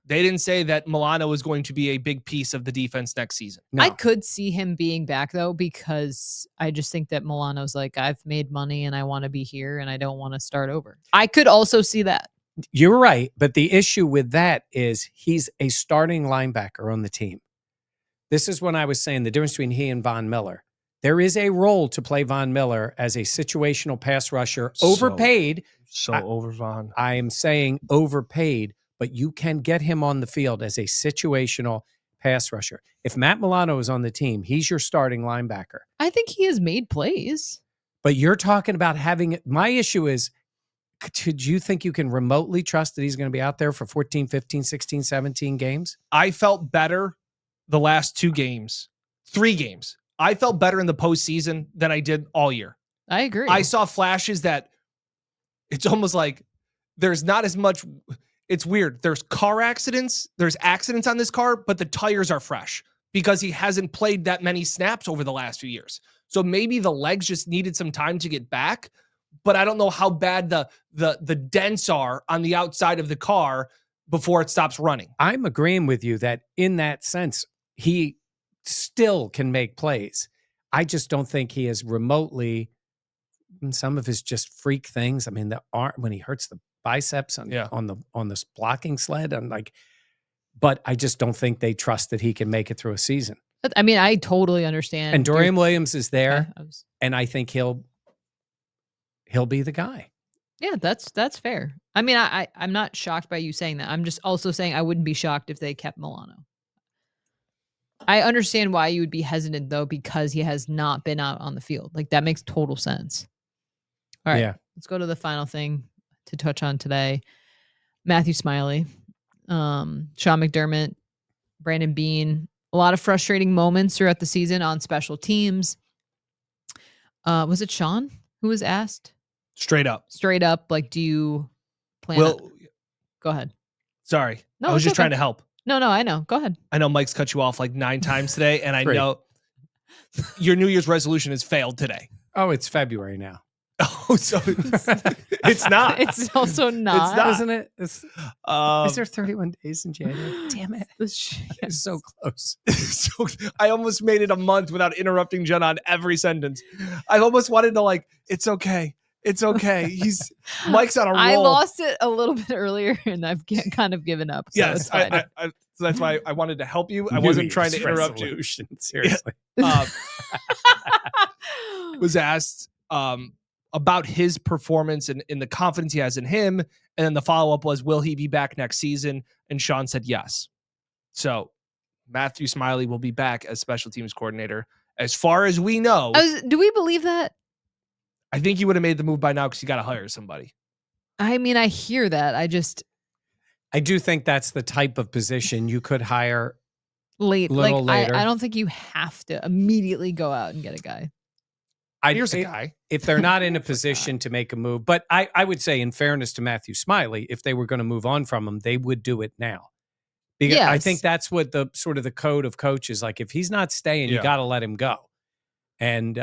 They didn't say that Milano is going to be a big piece of the defense next season. No. I could see him being back, though, because I just think that Milano's like, I've made money and I want to be here and I don't want to start over. I could also see that. You're right. But the issue with that is he's a starting linebacker on the team. This is when I was saying the difference between he and Von Miller. There is a role to play Von Miller as a situational pass rusher, overpaid. Over Von. I am saying overpaid, but you can get him on the field as a situational pass rusher. If Matt Milano is on the team, he's your starting linebacker. I think he has made plays. But you're talking about having, my issue is, could you think you can remotely trust that he's going to be out there for 14, 15, 16, 17 games? I felt better the last 3 games. I felt better in the postseason than I did all year. I agree. I saw flashes that it's almost like there's not as much. it's weird. There's car accidents. There's accidents on this car, but the tires are fresh because he hasn't played that many snaps over the last few years. So maybe the legs just needed some time to get back, but I don't know how bad the dents are on the outside of the car before it stops running. I'm agreeing with you that in that sense, he still can make plays. I just don't think he is remotely, some of his just freak things. I mean, the arm, when he hurts the biceps on this blocking sled, I'm like, but I just don't think they trust that he can make it through a season. I mean, I totally understand. And Dorian Williams is there, and I think he'll be the guy. Yeah, that's fair. I mean, I'm not shocked by you saying that. I'm just also saying I wouldn't be shocked if they kept Milano. I understand why you would be hesitant, though, because he has not been out on the field. Like, that makes total sense. All right, let's go to the final thing to touch on today. Matthew Smiley, Sean McDermott, Brandon Beane. A lot of frustrating moments throughout the season on special teams. Was it Sean who was asked? Straight up, like, do you plan on... Go ahead. Sorry. No, I was just trying to help. No, I know. Go ahead. I know Mike's cut you off like 9 times today, and I know your New Year's resolution has failed today. Oh, it's February now. Oh, so it's not. It's also not. It's not, isn't it? Is there 31 days in January? Damn it. It's so close. So I almost made it a month without interrupting Jenna on every sentence. I almost wanted to like, it's okay. It's okay. Mike's on a roll. I lost it a little bit earlier, and I've kind of given up. So yes, so that's why I wanted to help you. I wasn't trying to interrupt you. Seriously. Was asked about his performance and the confidence he has in him, and then the follow-up was, will he be back next season? And Sean said yes. So Matthew Smiley will be back as special teams coordinator. As far as we know. Do we believe that? I think you would have made the move by now because you got to hire somebody. I mean, I hear that. I do think that's the type of position you could hire later. later. I don't think you have to immediately go out and get a guy. Here's a guy. If they're not in a position to make a move. But I would say, in fairness to Matthew Smiley, if they were going to move on from him, they would do it now. Because I think that's what the sort of the code of coaches, like if he's not staying, you got to let him go. And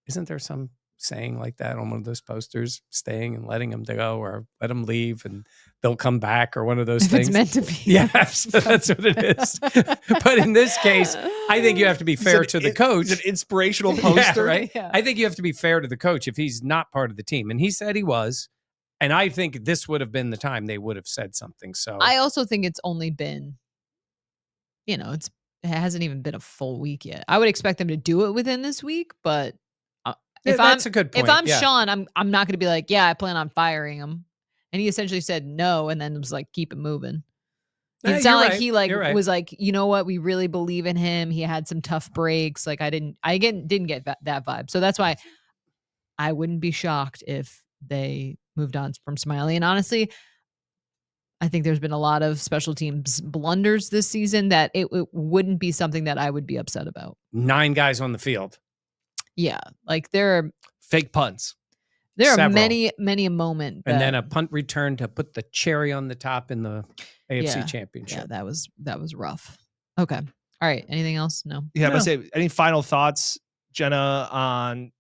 isn't there some saying like that on one of those posters, staying and letting them go, or let them leave and they'll come back, or one of those things? It's meant to be. Yes, that's what it is. But in this case, I think you have to be fair to the coach. It's an inspirational poster. Right? Yeah. I think you have to be fair to the coach if he's not part of the team. And he said he was. And I think this would have been the time they would have said something. So I also think it's only been, it hasn't even been a full week yet. I would expect them to do it within this week, but that's a good point. If I'm Sean, I'm not going to be like, I plan on firing him. And he essentially said no, and then was like, keep it moving. It sounded like he was like, you know what, we really believe in him. He had some tough breaks. Like I didn't get that vibe. So that's why I wouldn't be shocked if they moved on from Smiley. And honestly, I think there's been a lot of special teams blunders this season that it wouldn't be something that I would be upset about. 9 guys on the field. Yeah, like there are fake punts. There are many a moment, and then a punt return to put the cherry on the top in the AFC Championship. Yeah, that was rough. Okay, all right. Anything else? No. Yeah, no. But say any final thoughts, Jenna, on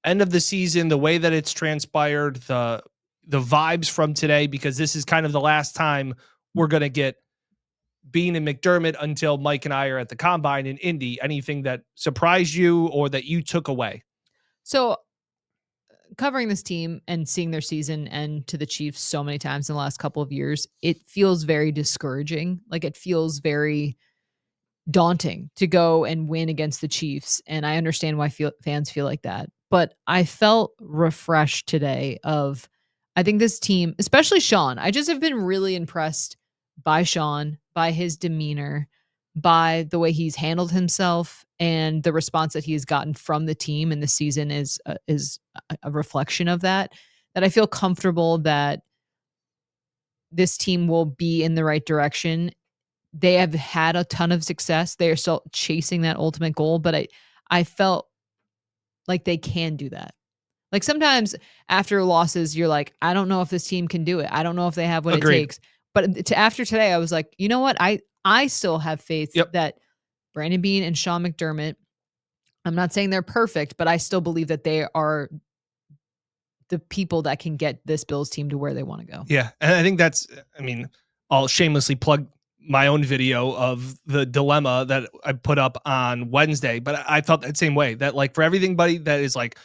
end of the season, the way that it's transpired, the vibes from today, because this is kind of the last time we're gonna get Beane and McDermott until Mike and I are at the combine in Indy. Anything that surprised you or that you took away? So covering this team and seeing their season end to the Chiefs so many times in the last couple of years, it feels very discouraging. Like it feels very daunting to go and win against the Chiefs. And I understand why fans feel like that. But I felt refreshed today I think this team, especially Sean, I just have been really impressed by Sean, by his demeanor, by the way he's handled himself, and the response that he's gotten from the team in the season is a reflection of that. That I feel comfortable that this team will be in the right direction. They have had a ton of success. They are still chasing that ultimate goal, but I felt like they can do that. Like sometimes after losses, you're like, I don't know if this team can do it. I don't know if they have what Agreed. it takes. But after today, I was like, you know what? I still have faith that Brandon Beane and Sean McDermott, I'm not saying they're perfect, but I still believe that they are the people that can get this Bills team to where they want to go. Yeah. And I think that's, I mean, I'll shamelessly plug my own video of the dilemma that I put up on Wednesday, but I felt that same way, that like for everybody that is like,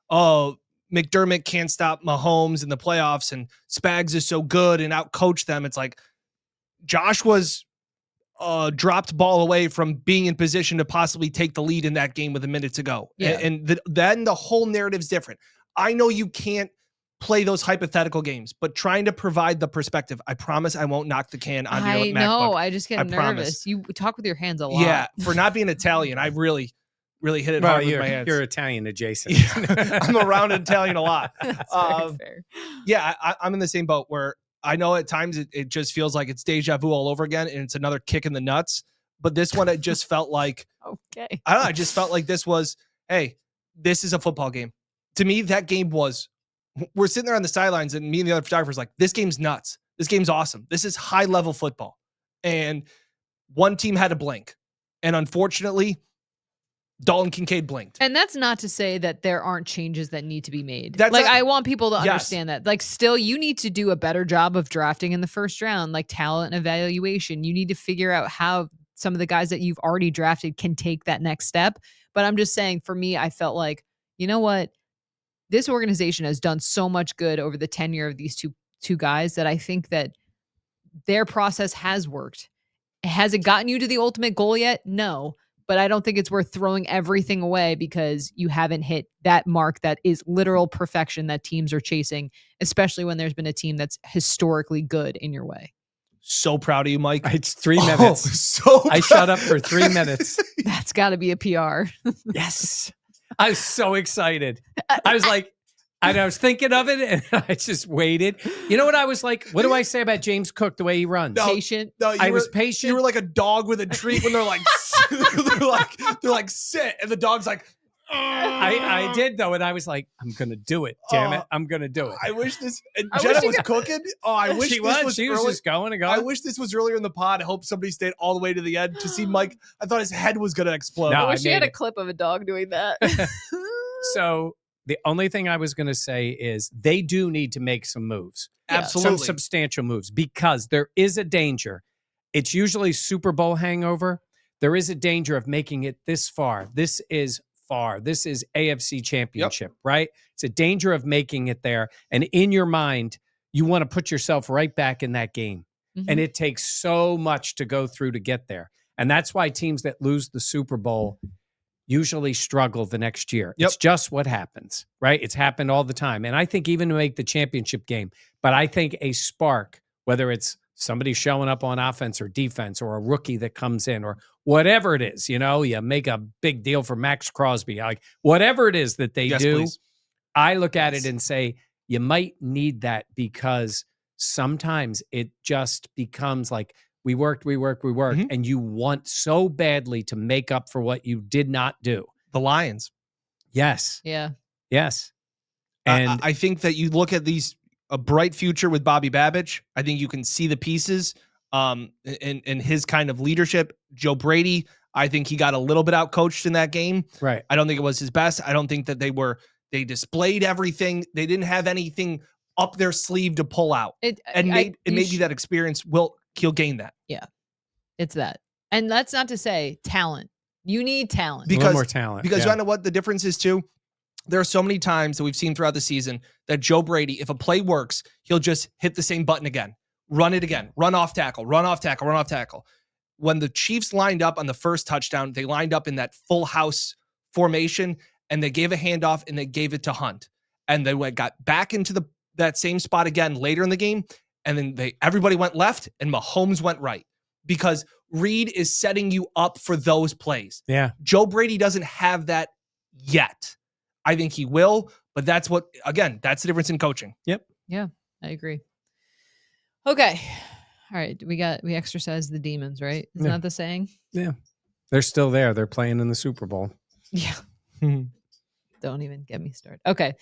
oh, McDermott can't stop Mahomes in the playoffs and Spags is so good and outcoached them. It's like Josh was dropped ball away from being in position to possibly take the lead in that game with a minute to go. Yeah. And then the whole narrative's different. I know you can't play those hypothetical games, but trying to provide the perspective. I promise I won't knock the can onto your MacBook. I know. I just get nervous. Promise. You talk with your hands a lot. Yeah. For not being Italian, I really hit it hard with my hands. You're Italian adjacent. Yeah, I'm around Italian a lot. That's very fair. Yeah, I'm in the same boat where I know at times it just feels like it's deja vu all over again and it's another kick in the nuts. But this one, it just felt like, okay. I don't know. I just felt like this was, hey, this is a football game. To me, that game was, we're sitting there on the sidelines and me and the other photographers like, this game's nuts. This game's awesome. This is high level football. And one team had to blink. And unfortunately, Dalton Kincaid blinked. And that's not to say that there aren't changes that need to be made. I want people to understand that. Like, still, you need to do a better job of drafting in the first round, like talent evaluation. You need to figure out how some of the guys that you've already drafted can take that next step. But I'm just saying, for me, I felt like, you know what? This organization has done so much good over the tenure of these two guys that I think that their process has worked. Has it gotten you to the ultimate goal yet? No. But I don't think it's worth throwing everything away because you haven't hit that mark that is literal perfection that teams are chasing, especially when there's been a team that's historically good in your way. So proud of you, Mike. It's 3 minutes. I shut up for 3 minutes. That's got to be a PR. Yes. I was so excited. I was like, and I was thinking of it and I just waited. You know what I was like? What do I say about James Cook, the way he runs? Patient. No, I was patient. You were like a dog with a treat when they're like, they're like, sit. And the dog's like, I did though. And I was like, I'm going to do it. Damn it. I'm going to do it. I wish this, and Jenna was cooking. Oh, I wish she this was. She was just going and going. I wish this was earlier in the pod. I hope somebody stayed all the way to the end to see Mike. I thought his head was going to explode. No, I wish you had a clip of a dog doing that. So the only thing I was going to say is they do need to make some moves. Absolutely. Some substantial moves because there is a danger. It's usually Super Bowl hangover. There is a danger of making it this far. This is far. This is AFC Championship, right? It's a danger of making it there. And in your mind, you want to put yourself right back in that game. Mm-hmm. And it takes so much to go through to get there. And that's why teams that lose the Super Bowl usually struggle the next year. Yep. It's just what happens, right? It's happened all the time. And I think even to make the championship game, but I think a spark, whether it's somebody showing up on offense or defense or a rookie that comes in or whatever it is, you know, you make a big deal for Max Crosby, like whatever it is that they do, please. I look at it and say, you might need that because sometimes it just becomes like, we worked, mm-hmm. and you want so badly to make up for what you did not do. The Lions. Yes. Yeah. Yes. And I think that you look at a bright future with Bobby Babbage. I think you can see the pieces in his kind of leadership. Joe Brady, I think he got a little bit outcoached in that game. Right. I don't think it was his best. I don't think that they displayed everything. They didn't have anything up their sleeve to pull out. Maybe that experience he'll gain that. Yeah, it's that. And that's not to say talent. You need talent. A little more talent. Because you know what the difference is too? There are so many times that we've seen throughout the season that Joe Brady, if a play works, he'll just hit the same button again. Run it again. Run off tackle. Run off tackle. Run off tackle. When the Chiefs lined up on the first touchdown, they lined up in that full house formation and they gave a handoff and they gave it to Hunt. And they got back into that same spot again later in the game. And then everybody went left and Mahomes went right because Reed is setting you up for those plays. Yeah. Joe Brady doesn't have that yet. I think he will, but that's the difference in coaching. Yep. Yeah, I agree. Okay. All right. We exercised the demons, right? Isn't that the saying? Yeah. They're still there. They're playing in the Super Bowl. Yeah. Don't even get me started. Okay.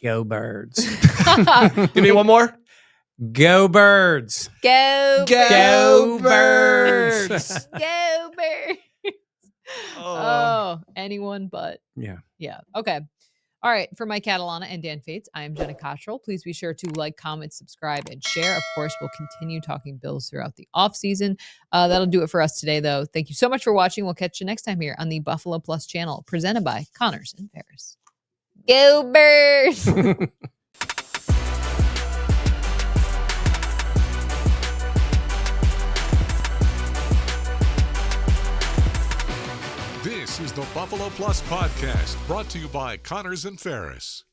Go Birds. Give me one more. Go Birds. Go Go Birds. Birds. Go Birds. Oh, anyone but. Yeah. Yeah. Okay. All right. For Mike Catalana and Dan Fates, I am Jenna Cottrell. Please be sure to like, comment, subscribe, and share. Of course, we'll continue talking Bills throughout the offseason. That'll do it for us today, though. Thank you so much for watching. We'll catch you next time here on the Buffalo Plus channel, presented by Connors and Ferris. Go Birds! This is the Buffalo Plus Podcast, brought to you by Connors and Ferris.